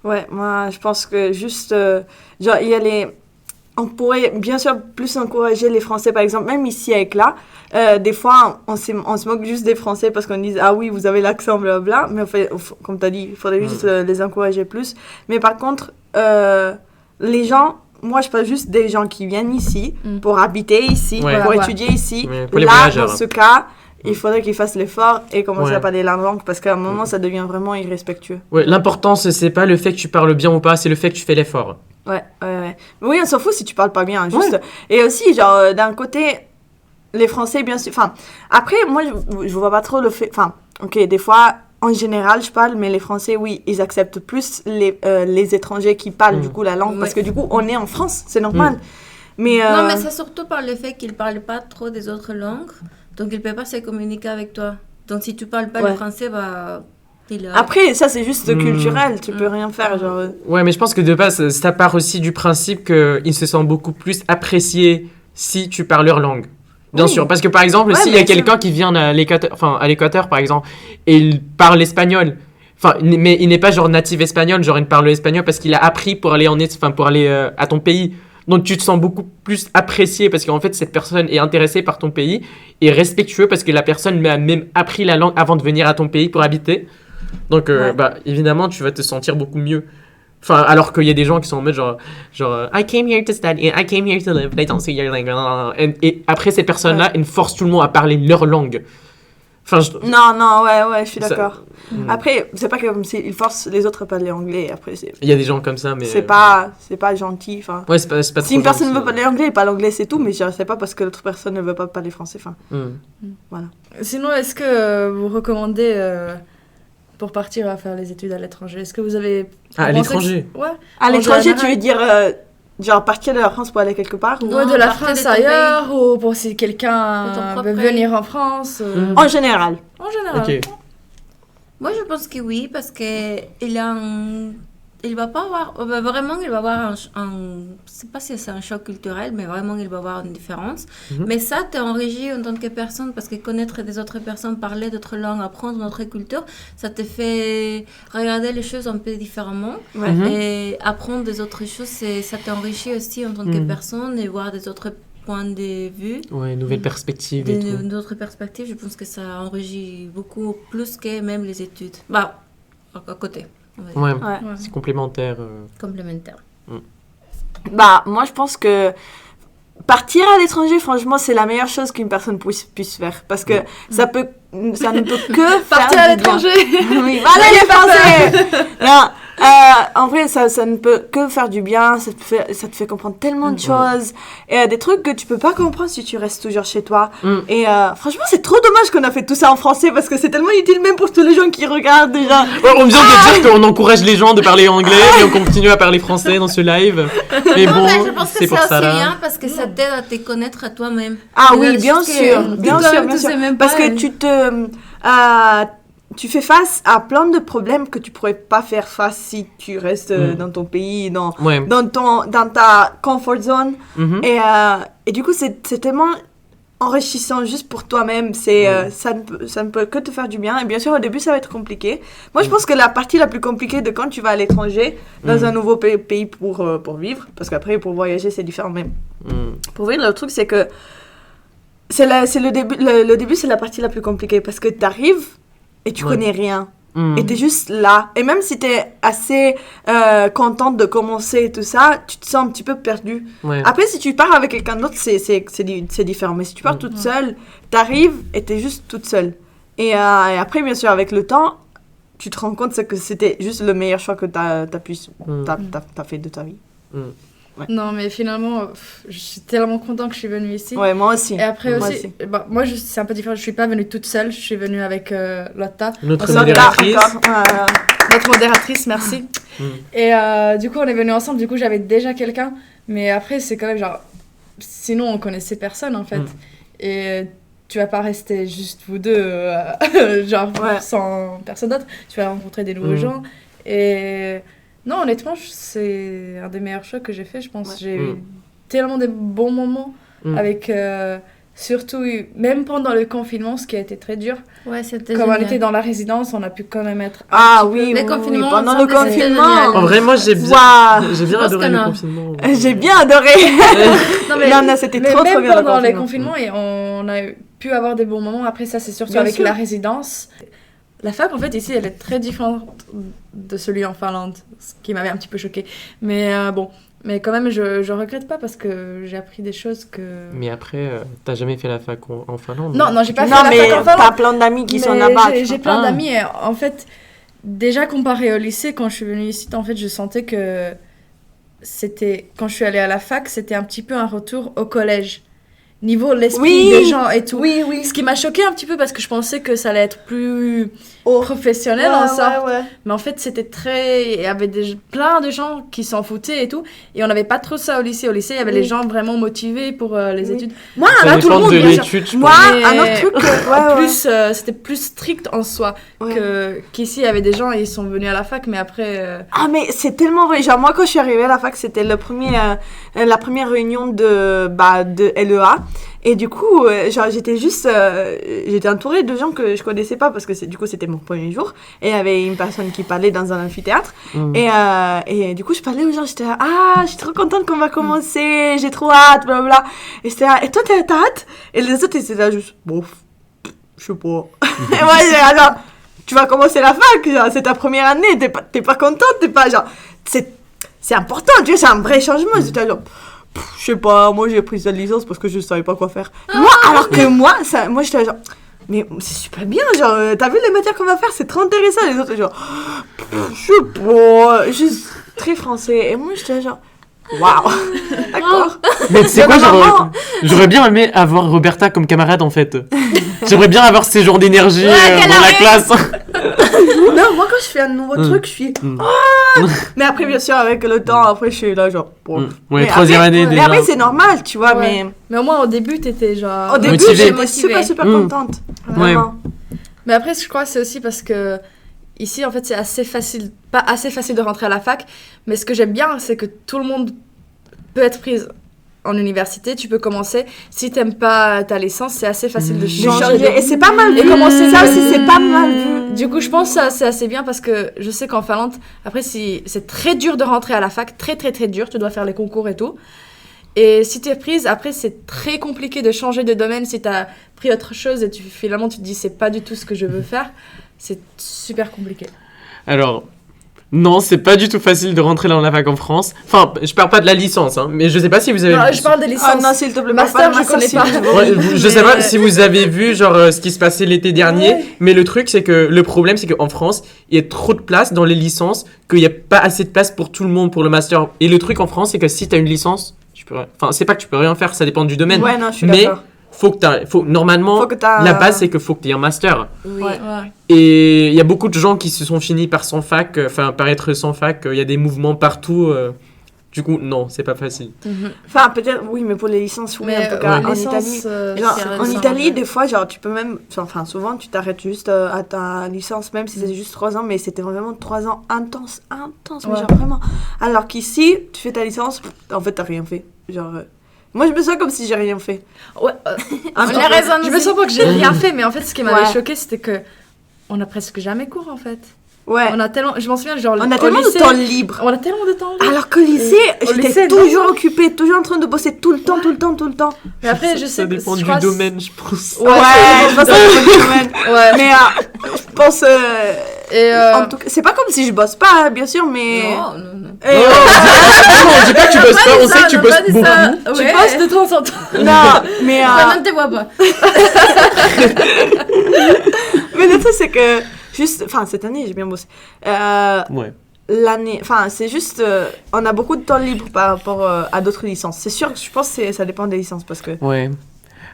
Ouais, moi, je pense que juste, genre, il y a les... On pourrait bien sûr plus encourager les Français, par exemple, même ici avec là. Des fois, on se moque juste des Français parce qu'on dit « Ah oui, vous avez l'accent, blablabla ». Mais en fait, comme tu as dit, il faudrait juste les encourager plus. Mais par contre, les gens... Moi, je parle juste des gens qui viennent ici pour habiter ici, Ouais. pour Voilà, étudier ici. Ouais, pour les Là, voyageurs. dans ce cas, il faudrait qu'ils fassent l'effort et commencer Ouais. à parler la langue parce qu'à un moment, ça devient vraiment irrespectueux. Ouais, l'important, c'est pas le fait que tu parles bien ou pas, c'est le fait que tu fais l'effort. Ouais. Mais oui, on s'en fout si tu parles pas bien, juste. Et aussi, genre, d'un côté, les Français, bien sûr. Enfin, après, moi, je vois pas trop le fait. Enfin, ok, des fois, en général, je parle, mais les Français, oui, ils acceptent plus les étrangers qui parlent du coup la langue parce que du coup, on est en France, c'est normal. Mais, Non, mais c'est surtout par le fait qu'ils ne parlent pas trop des autres langues, donc ils ne peuvent pas se communiquer avec toi. Donc si tu ne parles pas Ouais. le français, bah, t'es là. après, ça, c'est juste culturel, tu peux rien faire. Genre, Ouais, mais je pense que de base, ça part aussi du principe qu'ils se sentent beaucoup plus appréciés si tu parles leur langue. Bien Oui. sûr, parce que par exemple, Ouais, s'il y a bien sûr. quelqu'un qui vient à l'Équateur, par exemple, et il parle espagnol, mais il n'est pas genre natif espagnol, genre il parle espagnol parce qu'il a appris pour aller pour aller à ton pays. Donc tu te sens beaucoup plus apprécié parce qu'en fait cette personne est intéressée par ton pays et respectueux parce que la personne a même appris la langue avant de venir à ton pays pour habiter. Donc Ouais. bah évidemment tu vas te sentir beaucoup mieux. Enfin, alors qu'il y a des gens qui sont en mode genre I came here to study, I came here to live, they don't speak your language. Et après ces personnes-là, elles forcent tout le monde à parler leur langue. Enfin, Non, ouais, je suis Ça- d'accord. Après, c'est pas comme s'ils forcent les autres à parler anglais. Après, il y a des gens comme ça, mais c'est pas gentil. Enfin, ouais, c'est pas si trop une personne gentil, veut parler anglais, elle parle anglais, c'est tout. Mais je sais pas parce que l'autre personne ne veut pas parler français. Enfin, Sinon, est-ce que vous recommandez pour partir à faire les études à l'étranger? Est-ce que vous avez... Ah, à pensé que l'étranger. c'est- Ouais. à En l'étranger, général. tu veux dire genre partir de la France pour aller quelque part ou... Non, Ouais, de la partir France de ton ailleurs, ou pour si De ton quelqu'un propre veut pays. venir en France. En général. En général. Ok. Moi, je pense que oui, parce qu'il il va pas avoir, vraiment, il va avoir je sais pas si c'est un choc culturel, mais vraiment, il va avoir une différence. Mais ça, t'es enrichi en tant que personne, parce que connaître des autres personnes, parler d'autres langues, apprendre notre culture, ça te fait regarder les choses un peu différemment. Et apprendre des autres choses, ça t'enrichit aussi en tant que personne, et voir des autres points de vue. Ouais, nouvelles perspectives et tout. D'autres perspectives, je pense que ça enrichit beaucoup plus que même les études. Bah, à côté. Ouais, c'est complémentaire. Complémentaire. Bah, moi, je pense que partir à l'étranger, franchement, c'est la meilleure chose qu'une personne puisse faire. Parce que ça ne peut que Partir faire à du bien. l'étranger. Oui, voilà les Français. Non, en vrai, ça ne peut que faire du bien. Ça te fait comprendre tellement de choses. Et des trucs que tu peux pas comprendre si tu restes toujours chez toi. Et franchement, c'est trop dommage qu'on a fait tout ça en français parce que c'est tellement utile même pour tous les gens qui regardent déjà. Ouais, on vient de dire qu'on encourage les gens de parler anglais et on continue à parler français dans ce live. Mais bon, je pense que c'est pour ça aussi là. bien parce que ça t'aide à te connaître à toi-même. Ah C'est oui, des bien choses sûr, que bien toi-même, sûr. tu sais même Parce pas, que tu fais face à plein de problèmes que tu pourrais pas faire face si tu restes dans ton pays, dans ta comfort zone. Et du coup, c'est tellement enrichissant juste pour toi-même. Ça ne peut que te faire du bien. Et bien sûr, au début, ça va être compliqué. Moi, je pense que la partie la plus compliquée de quand tu vas à l'étranger, dans un nouveau pays pour vivre, parce qu'après, pour voyager, c'est différent même. Pour vivre, le truc, c'est que c'est le début. Le début, c'est la partie la plus compliquée parce que tu arrives et tu connais rien. Et t'es juste là. Et même si t'es assez contente de commencer et tout ça, tu te sens un petit peu perdue. Après, si tu pars avec quelqu'un d'autre, c'est différent. Mais si tu pars toute seule, t'arrives et t'es juste toute seule. Et après, bien sûr, avec le temps, tu te rends compte que c'était juste le meilleur choix que t'as fait de ta vie. Non, mais finalement, je suis tellement contente que je suis venue ici. Ouais, moi aussi. Et après moi aussi, moi, c'est un peu différent. Je suis pas venue toute seule. Je suis venue avec Lotta. Notre modératrice. Notre modératrice, merci. Et du coup, on est venus ensemble. Du coup, j'avais déjà quelqu'un. Mais après, c'est quand même genre... Sinon, on connaissait personne, en fait. Et tu vas pas rester juste vous deux, sans personne d'autre. Tu vas rencontrer des nouveaux gens. Et... Non, honnêtement, c'est un des meilleurs choix que j'ai fait, je pense. J'ai eu tellement de bons moments avec... surtout, même pendant le confinement, ce qui a été très dur. Ouais, c'était Comme génial. on était dans la résidence, on a pu quand même être... Pendant le confinement. En vrai, moi, j'ai bien adoré le confinement. J'ai bien adoré. C'était trop bien le pendant les confinement. confinements, et on a pu avoir des bons moments. Après ça, c'est surtout Bien avec sûr. la résidence. La fac, en fait, ici, elle est très différente de celui en Finlande, ce qui m'avait un petit peu choquée. Mais mais quand même, je regrette pas parce que j'ai appris des choses que... Mais après, t'as jamais fait la fac en Finlande? Non, j'ai pas fait Non, la mais fac en Finlande. t'as plein d'amis qui sont là-bas. J'ai plein d'amis et en fait, déjà comparé au lycée, quand je suis venue ici, en fait, je sentais que c'était... Quand je suis allée à la fac, c'était un petit peu un retour au collège. Niveau l'esprit des gens et tout. Oui. Ce qui m'a choquée un petit peu parce que je pensais que ça allait être plus professionnel en sorte. Mais en fait, c'était très... Il y avait plein de gens qui s'en foutaient et tout. Et on n'avait pas trop ça au lycée. Au lycée, il y avait les gens vraiment motivés pour les études. Moi, Ça tout le dépend monde, de bien sûr. l'étude, je Moi, pense. un autre truc... En plus, c'était plus strict en soi qu'ici, il y avait des gens, ils sont venus à la fac, mais après... Ah, mais c'est tellement vrai. Genre, moi, quand je suis arrivée à la fac, c'était la première réunion de LEA. Et du coup, j'étais entourée de gens que je connaissais pas parce que du coup, c'était mon premier jour. Et il y avait une personne qui parlait dans un amphithéâtre. Et du coup, je parlais aux gens, j'étais là, je suis trop contente qu'on va commencer, j'ai trop hâte, blablabla. Et c'était là, et toi, t'as hâte? Et les autres, ils étaient là juste, bon, je sais pas. Et moi, j'étais là, genre, tu vas commencer la fac, genre, c'est ta première année, t'es pas contente, t'es pas, genre, c'est important, tu vois, c'est un vrai changement. J'étais là, genre, je sais pas, moi j'ai pris cette licence parce que je savais pas quoi faire. Moi, j'étais genre, mais c'est super bien, genre, t'as vu les matières qu'on va faire, c'est trop intéressant. Les autres, genre, je sais pas, juste très français. Et moi, j'étais genre, waouh, d'accord. Mais tu sais quoi, j'aurais bien aimé avoir Roberta comme camarade en fait. J'aimerais bien avoir ces genres d'énergie dans la classe. Non, moi quand je fais un nouveau truc, je suis mais après bien sûr avec le temps, après je suis là genre Ouais, troisième année mais déjà. après c'est normal, tu vois, mais au moins au début t'étais genre... au début motivée. j'étais super contente. Vraiment. Mais après je crois que c'est aussi parce que ici, en fait, c'est assez facile, pas assez facile de rentrer à la fac, mais ce que j'aime bien, c'est que tout le monde peut être pris en université. Tu peux commencer. Si t'aimes pas ta licence, c'est assez facile de changer. Et c'est pas mal Et vu. commencer Ça de- aussi, c'est pas mal vu. Du coup, je pense que ça, c'est assez bien parce que je sais qu'en Finlande, après, c'est très dur de rentrer à la fac, très très très dur. Tu dois faire les concours et tout. Et si tu es prise, après, c'est très compliqué de changer de domaine si tu as pris autre chose et finalement tu te dis c'est pas du tout ce que je veux faire. C'est super compliqué. Alors, non, c'est pas du tout facile de rentrer dans la fac en France. Enfin, je parle pas de la licence, hein, mais je sais pas si vous avez... Non, je parle des licences. Ah non, s'il te plaît, Master, pas de je connais master, pas. s'il te plaît. Ouais, je sais pas si vous avez vu genre ce qui se passait l'été dernier, Ouais. mais le truc c'est que le problème c'est qu'en France, il y a trop de place dans les licences, qu'il n'y a pas assez de place pour tout le monde pour le master. Et le truc en France c'est que si tu as une licence, enfin c'est pas que tu peux rien faire, ça dépend du domaine. Ouais, non, je suis mais d'accord. normalement Faut que t'as- la base c'est que faut que tu aies un master. Oui. Ouais. Ouais. Et il y a beaucoup de gens qui se sont finis par sans fac, par être sans fac, il y a des mouvements partout. Du coup, non, c'est pas facile. Enfin, peut-être, oui, mais pour les licences, oui, Mais en tout cas, les en licences, Italie. Genre, c'est en récent, Italie, ouais. des fois, genre, tu peux même. Enfin, souvent, tu t'arrêtes juste à ta licence, même si c'est juste 3 ans, mais c'était vraiment 3 ans intenses, mais Ouais. genre vraiment. Alors qu'ici, tu fais ta licence, en fait, t'as rien fait. Genre. Moi, je me sens comme si j'ai rien fait. Ouais, Un On peu. a raison je me aussi. sens pas que j'ai rien fait, mais en fait, ce qui m'avait Ouais. choqué, c'était que on a presque jamais cours en fait. Ouais. On a tellement, je m'en souviens, genre On a au tellement lycée, de temps libre. On a tellement de temps. libre. Alors qu'au lycée, Au j'étais lycée, toujours non. occupée, toujours en train de bosser tout le temps. Mais après, je sais ça que dépend je du crois- domaine, je pense. Ouais, de toute façon, c'est pas le domaine. Ouais. Mais je pense. Et En tout cas, c'est pas comme si je bosse pas, hein, bien sûr, mais. Non, non, non. Eh, Non, on dit pas que tu bosses pas, on sait que tu bosses beaucoup. Tu Ouais. bosses de temps en temps. non, mais. Toi, non, te vois pas. Mais le truc, c'est que. Juste. Enfin, cette année, j'ai bien bossé. Ouais. L'année. Enfin, c'est juste. On a beaucoup de temps libre par rapport à d'autres licences. C'est sûr que je pense que ça dépend des licences parce que. Ouais.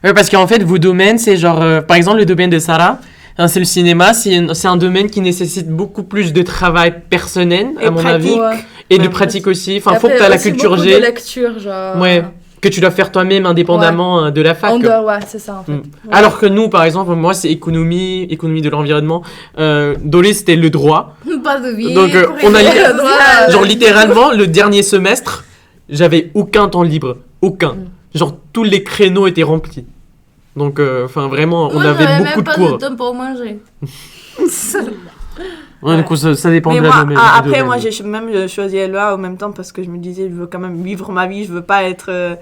Ouais, parce qu'en fait, vos domaines, c'est genre, par exemple, le domaine de Sarah, hein, c'est le cinéma, c'est un domaine qui nécessite beaucoup plus de travail personnel, Et à mon pratique. avis, Ouais. et de Ouais. pratique aussi. Enfin, Et faut que après, tu aies la aussi culture beaucoup G, de lecture, genre. ouais, que tu dois faire toi-même indépendamment de la fac. En dehors, ouais, c'est ça en fait. Mm. Alors que nous, par exemple, moi, c'est économie de l'environnement. Dolé, c'était le droit. Pas de vie. Donc, on a Le droit, genre littéralement, le dernier semestre, j'avais aucun temps libre. Aucun. Genre, tous les créneaux étaient remplis. Donc, enfin, vraiment, on avait beaucoup de cours. Même pas de temps pour manger. Ouais, du coup, ça dépend Mais de la moi, domaine. après, du domaine. moi, j'ai même choisi LEA en même temps parce que je me disais, je veux quand même vivre ma vie, je veux pas être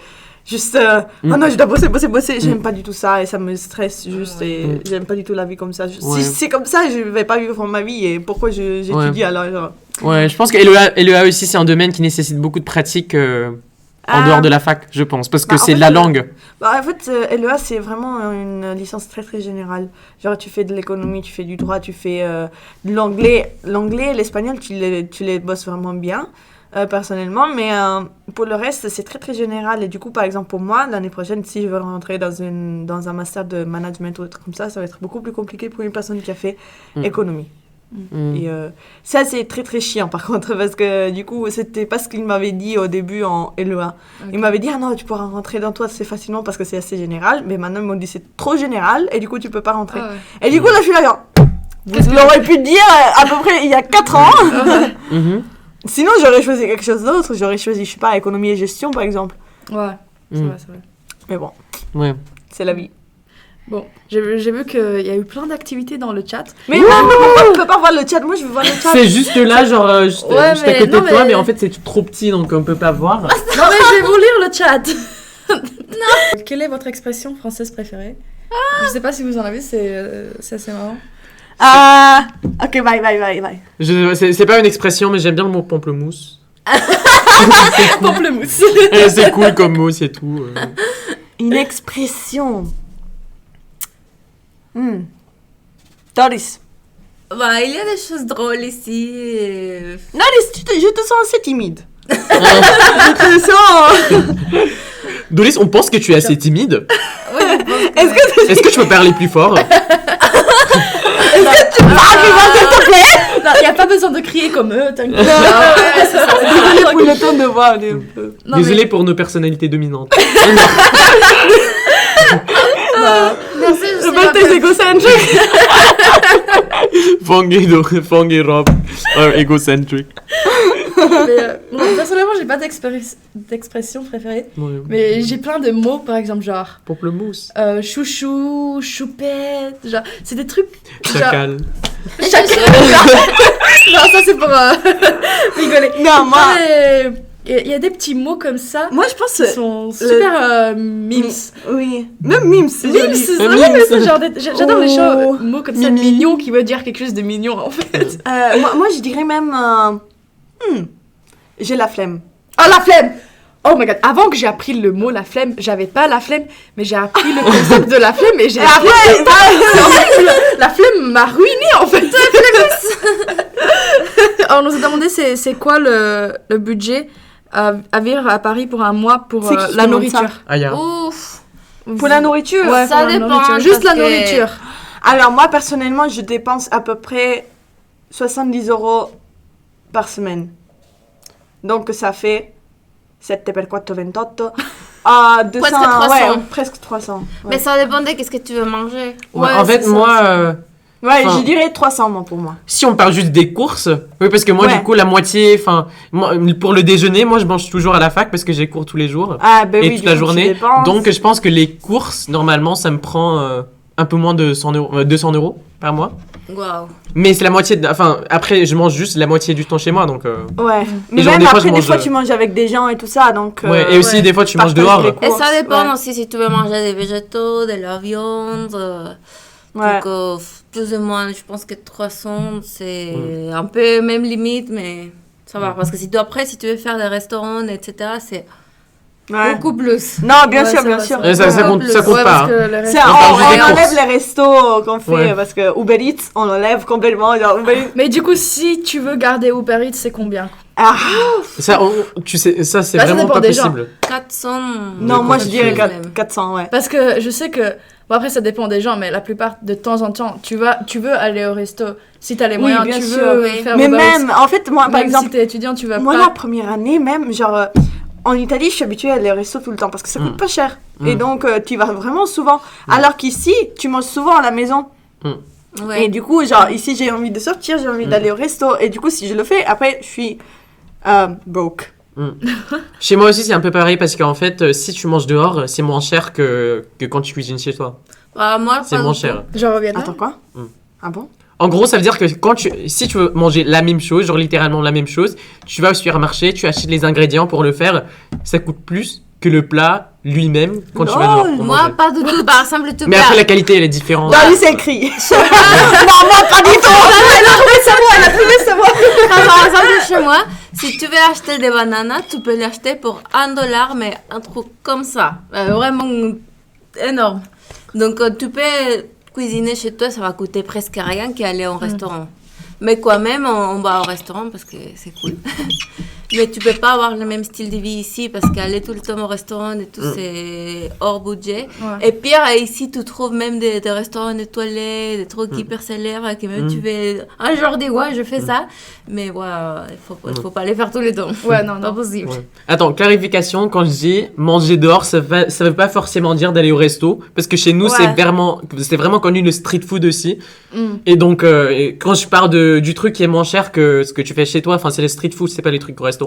juste. Oh non, je dois bosser. J'aime pas du tout ça et ça me stresse juste et j'aime pas du tout la vie comme ça. Ouais. Si c'est comme ça, je vais pas vivre ma vie et pourquoi j'étudie Ouais. alors genre. Ouais, je pense que LEA aussi, c'est un domaine qui nécessite beaucoup de pratique en dehors de la fac, je pense, parce que Bah, en c'est fait, la langue. Bah, en fait, LEA, c'est vraiment une licence très très générale. Genre, tu fais de l'économie, tu fais du droit, tu fais de l'anglais. L'anglais et l'espagnol, tu les bosses vraiment bien, personnellement. Mais pour le reste, c'est très très général. Et du coup, par exemple, pour moi, l'année prochaine, si je veux rentrer dans un master de management ou autre comme ça va être beaucoup plus compliqué pour une personne qui a fait économie. Mm. Et ça, c'est très très chiant par contre, parce que du coup, c'était pas ce qu'il m'avait dit au début en LEA. Il m'avait dit, ah non, tu pourras rentrer dans toi assez facilement parce que c'est assez général, mais maintenant ils m'ont dit c'est trop général et du coup, tu peux pas rentrer. Ah ouais. Et du coup, là, je suis là, genre, vous l'aurez pu dire à peu près il y a 4 ans. Mhm. Sinon, j'aurais choisi quelque chose d'autre, j'aurais choisi, je sais pas, économie et gestion par exemple. Ouais, c'est Mm. vrai, c'est vrai. Mais bon, Ouais. c'est la vie. Bon, j'ai vu qu'il y a eu plein d'activités dans le chat. Mais non, pourquoi tu peux pas voir le chat? Moi, je veux voir le chat. C'est juste là, genre, juste, Ouais, juste à mais- côté non, de toi, mais- mais en fait, c'est trop petit, donc on peut pas voir. Non mais je vais vous lire le chat. Non. Quelle est votre expression française préférée? Je sais pas si vous en avez, c'est assez marrant. Ok, bye. C'est pas une expression, mais j'aime bien le mot pamplemousse. Pamplemousse. C'est cool comme mot, c'est tout. Une expression. Doris. Bah, il y a des choses drôles ici. Doris, je te sens assez timide. Je te sens... Doris, on pense que tu es assez timide. Oui, je pense Est-ce que Est-ce que tu peux parler plus fort? Non, il n'y a pas besoin de crier comme eux, t'inquiète. Désolée pour le temps de voir. Non, Désolé pour nos personnalités dominantes. Merci, je sais Rebelle pas. tes égocentriques. Fong et Rob are egocentric. Bon, personnellement, j'ai pas d'expression préférée. Ouais. Mais j'ai plein de mots, par exemple, genre Pamplemousse. chouchou, choupette, genre, c'est des trucs. Chacal. Non, ça c'est pour rigoler. Non, moi, Il y a des petits mots comme ça moi je pense qui sont super mimes. oui, même mimes, c'est Mimes, joli. c'est Mimes. ouais, mais c'est genre j'adore les Oh. mots comme ça, Mimi. mignon, qui veut dire quelque chose de mignon en fait. Moi je dirais même j'ai la flemme. Oh, la flemme! Oh my god, avant que j'ai appris le mot la flemme, j'avais pas la flemme, mais j'ai appris le concept de la flemme et j'ai appris la flemme m'a ruiné en fait. On nous a demandé c'est quoi le budget à vivre à Paris pour un mois pour C'est qui qui la demande nourriture. Ah, ya. Ouf. Pour la nourriture. Ouais, Ça pour la dépend, nourriture. Juste la parce que- nourriture. Alors moi personnellement je dépense à peu près 70 € par semaine. Donc ça fait 7 per 4, 28. 200, Presque 300. Ouais, presque 300. Ouais, Mais ça dépend de qu'est-ce que tu veux manger. Ouais, en fait, c'est ça, moi, ouais enfin- je dirais 300 moi pour moi. si on parle juste des courses, oui, parce que moi, Ouais. du coup, la moitié, enfin, pour le déjeuner, moi, je mange toujours à la fac parce que j'ai cours tous les jours Ah ben et oui, toute du la coup, tu journée. dépenses. Donc, je pense que les courses, normalement, ça me prend un peu moins de 200 € par mois. Waouh. Mais c'est la moitié, enfin, après, je mange juste la moitié du temps chez moi, donc. Ouais. Mais genre, même des fois, après, je des mange, fois, tu manges avec des gens et tout ça, donc... Ouais, et aussi, ouais. des fois, tu manges Partage dehors. les Et ça courses, dépend ouais. aussi si tu veux manger des végétaux, de la viande. Ouais. Donc, plus ou moins, je pense que 300, c'est un peu même limite, mais ça va. Parce que si tu veux faire des restaurants, etc., c'est Ouais. beaucoup plus. Non, bien Ouais, sûr, ça bien va, sûr. ça va. Et ça compte, ça compte Ouais, pas. parce hein. que le reste- C'est- On on, parle juste des enlève courses. les restos qu'on fait Ouais. parce que Uber Eats, on l'enlève complètement. Genre, Uber Eats. Mais du coup, si tu veux garder Uber Eats, c'est combien? Ah, Ça, tu sais, ça, c'est Bah, ça vraiment dépend pas des gens. possible. 400. non, moi je dirais quelque chose même. 400, ouais. Parce que je sais que... Bon, après, ça dépend des gens, mais la plupart, de temps en temps, tu veux aller au resto. Si t'as les Oui, moyens, bien tu sûr, veux oui. faire Mais Uber Eats. même, en fait, moi, par Même exemple, si t'es étudiant, tu vas moi, pas... la première année, même, genre, en Italie, je suis habituée à aller au resto tout le temps parce que ça coûte pas cher. Et donc, tu y vas vraiment souvent. Alors qu'ici, tu manges souvent à la maison. Ouais. Et du coup, genre, ici, j'ai envie de sortir, j'ai envie d'aller au resto. Et du coup, si je le fais, après, je suis broke. Chez moi aussi, c'est un peu pareil parce qu'en fait, si tu manges dehors, c'est moins cher que quand tu cuisines chez toi. Bah, moi, C'est pas moins du cher. Genre au Vietnam. Attends, quoi Ah bon En gros, ça veut dire que si tu veux manger la même chose, genre littéralement la même chose, tu vas au supermarché, tu achètes les ingrédients pour le faire, ça coûte plus que le plat lui-même quand tu vas dehors pour Moi, manger. pas du tout. Par exemple, tout Mais après, la qualité, elle est différente. Dans lui, c'est écrit. Non, moi, pas du tout. Elle a trouvé sa voix. Par exemple, chez moi, si tu veux acheter des bananes, tu peux les acheter pour $1, mais un truc comme ça. Vraiment énorme. Donc, tu peux cuisiner chez toi, ça va coûter presque rien qu'aller au restaurant. Mais quand même, on va au restaurant parce que c'est cool. Mais tu peux pas avoir le même style de vie ici parce qu'aller tout le temps au restaurant et tout, c'est hors budget. Ouais. Et pire, ici, tu trouves même des restaurants de toilettes, des trucs hyper célèbres que même tu veux... Un jour, dis, ouais, je fais ça. Mais ouais, il faut pas les faire tous les temps. Ouais, non, Pas non. possible. Ouais. Attends, clarification, quand je dis manger dehors, ça veut pas forcément dire d'aller au resto, parce que chez nous, Ouais. c'est vraiment connu le street food aussi. Mm. Et donc, et quand je parle du truc qui est moins cher que ce que tu fais chez toi, enfin, c'est le street food, c'est pas les trucs au restaurant.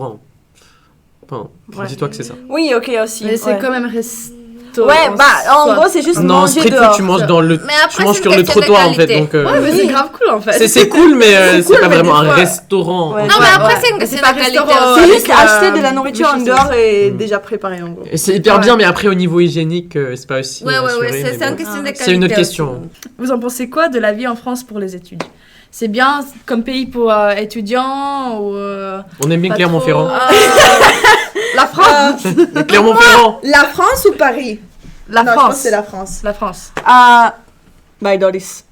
Enfin, Ouais. dis-toi que c'est ça. Oui, ok, aussi. Mais c'est ouais. quand même resto. Ouais, bah, en soi. gros, c'est juste Non, manger street dehors. food, tu manges dans le, Mais après, tu manges c'est sur une le question de trottoir en fait, qualité. donc. Ouais, mais c'est grave cool en fait. C'est cool, mais c'est cool, pas mais vraiment des un fois- restaurant. Ouais. Non, mais après, Ouais. c'est une Mais question c'est pas de qualité restaurant, aussi. C'est avec, juste acheter de la des nourriture en choses. dehors et déjà préparée, en gros. Et c'est hyper Ouais. bien, mais après, au niveau hygiénique, c'est pas aussi. Ouais, assuré, c'est mais une bon. question de qualité. C'est une autre aussi. question. Vous en pensez quoi de la vie en France pour les études? C'est bien comme pays pour étudiants ou On aime bien pas Clermont-Ferrand. trop La France. Clermont-Ferrand La France ou Paris La Non, je France. pense que c'est la France. La France. Ah, bye Doris.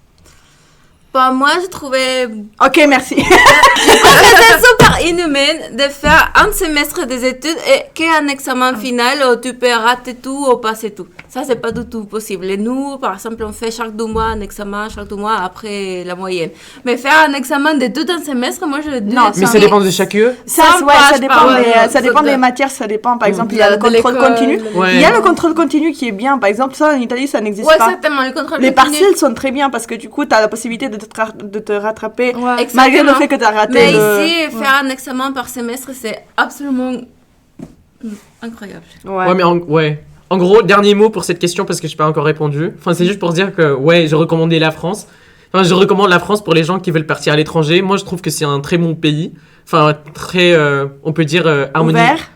Bah, moi, je trouvais... Ok, merci. C'était super manière inhumaine de faire un semestre des études et qu'un examen final où tu peux rater tout ou passer tout. Ça, c'est pas du tout possible. Et nous, par exemple, on fait chaque 2 mois un examen, chaque 2 mois après la moyenne. Mais faire un examen de tout un semestre, moi, je dis... Non, Mais ça dépend de chaque UE. Ça dépend, ça dépend des matières, ça dépend. Par exemple, il y a le contrôle continu. Ouais. Il y a le contrôle continu qui est bien. Par exemple, ça, en Italie, ça n'existe Ouais, pas. exactement, le contrôle Les continu. partiels sont très bien parce que du coup, tu as la possibilité de te rattraper Ouais. malgré le Exactement. fait que tu as raté Mais le... ici, faire un examen par semestre, c'est absolument incroyable. Ouais, mais en gros, dernier mot pour cette question parce que je n'ai pas encore répondu. Enfin, c'est juste pour dire que, ouais, je recommandais la France. Enfin, je recommande la France pour les gens qui veulent partir à l'étranger. Moi, je trouve que c'est un très bon pays. Enfin, très, on peut dire, harmonisé. Ouvert.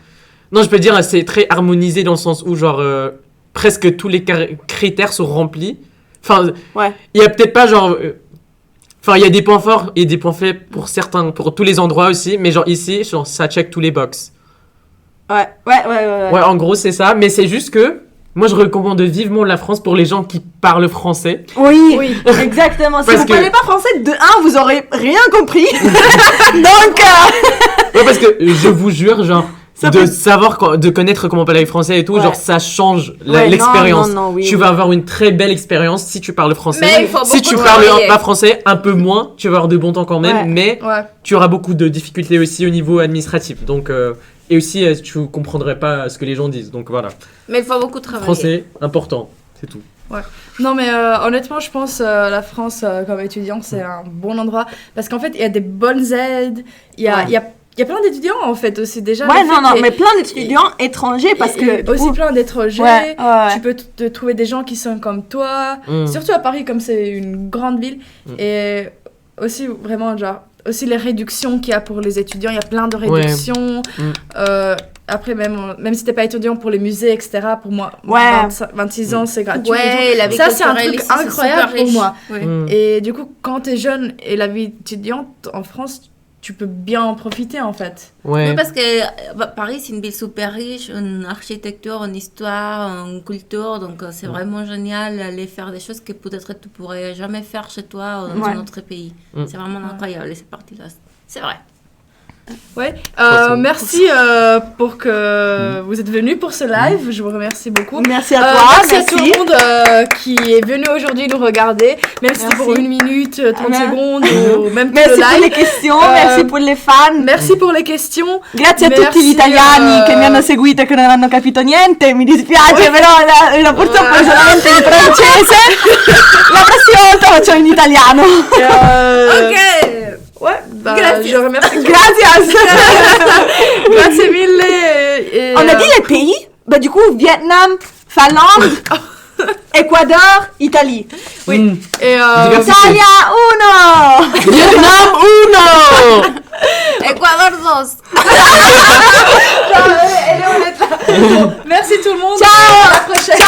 Non, je peux dire, c'est très harmonisé dans le sens où, genre, presque tous les critères sont remplis. Enfin, Ouais. il y a peut-être pas, genre... Enfin, il y a des points forts et des points faibles pour certains, pour tous les endroits aussi. Mais genre, ici, genre, ça check tous les box. Ouais. Ouais, en gros, c'est ça. Mais c'est juste que moi, je recommande vivement la France pour les gens qui parlent français. Oui, exactement. Si Parce vous que- parlez pas français, de 1, vous aurez rien compris. Donc, Ouais, parce que je vous jure, genre, Ça de peut- savoir, de connaître comment parler français et tout, Ouais. genre, ça change Ouais, l'expérience. non, oui, Tu oui. vas avoir une très belle expérience si tu parles français. Mais il faut Si beaucoup tu parles travailler. pas français, un peu moins, tu vas avoir de bons temps quand même, Ouais. mais Ouais. tu auras beaucoup de difficultés aussi au niveau administratif. Donc, et aussi, tu comprendrais pas ce que les gens disent. Donc voilà, Mais il faut beaucoup travailler. français, important, c'est tout. Non, mais honnêtement, je pense la France, comme étudiant, c'est un bon endroit. Parce qu'en fait, il y a des bonnes aides. Il y a, Ouais. il y a, il y a plein d'étudiants, en fait, aussi. Déjà, ouais, le non, fait non, qu'il y ait- mais plein d'étudiants étrangers parce que. du aussi coup- plein d'étrangers. Ouais. Tu peux te trouver des gens qui sont comme toi. Mm. Surtout à Paris, comme c'est une grande ville. Et aussi, vraiment, genre, aussi les réductions qu'il y a pour les étudiants. Il y a plein de réductions. Mm. Après, même si t'es pas étudiant, pour les musées, etc., pour moi, Ouais. 26 ans, c'est gratuit. Ouais, la vie Ça, c'est un culturelle truc ici, c'est incroyable super pour riche. moi. Ouais. Mm. Et du coup, quand t'es jeune et la vie étudiante en France, tu peux bien en profiter, en fait. Ouais. Oui, parce que Paris, c'est une ville super riche en architecture, en histoire, en culture. Donc, c'est vraiment génial d'aller faire des choses que peut-être tu pourrais jamais faire chez toi ou dans Ouais. un autre pays. Mm. C'est vraiment incroyable, ces parties-là. C'est vrai. Ouais. Trop Merci pour que vous êtes venus pour ce live. Je vous remercie beaucoup. Merci à toi. Merci à tout le monde qui est venu aujourd'hui nous regarder, même si c'était pour Merci. 1 minute, 30 Ah. secondes ou même tout Merci le pour les live. questions, merci pour les fans. Merci pour les questions. Grazie a Merci, tutti gli italiani che mi hanno seguito e che non hanno capito niente, mi dispiace, però purtroppo è solamente in francese. La prossima volta facciamo in italiano. Ok! Ouais, bah, Grazie. je remercie. Gracias. Grazie mille. Et, On a dit les pays, bah du coup Vietnam, Finlande, Équateur, Italie. Oui. Mm. Et Diversité. Italia uno. Vietnam uno. Ecuador 2! merci tout le monde. Ciao. À la prochaine.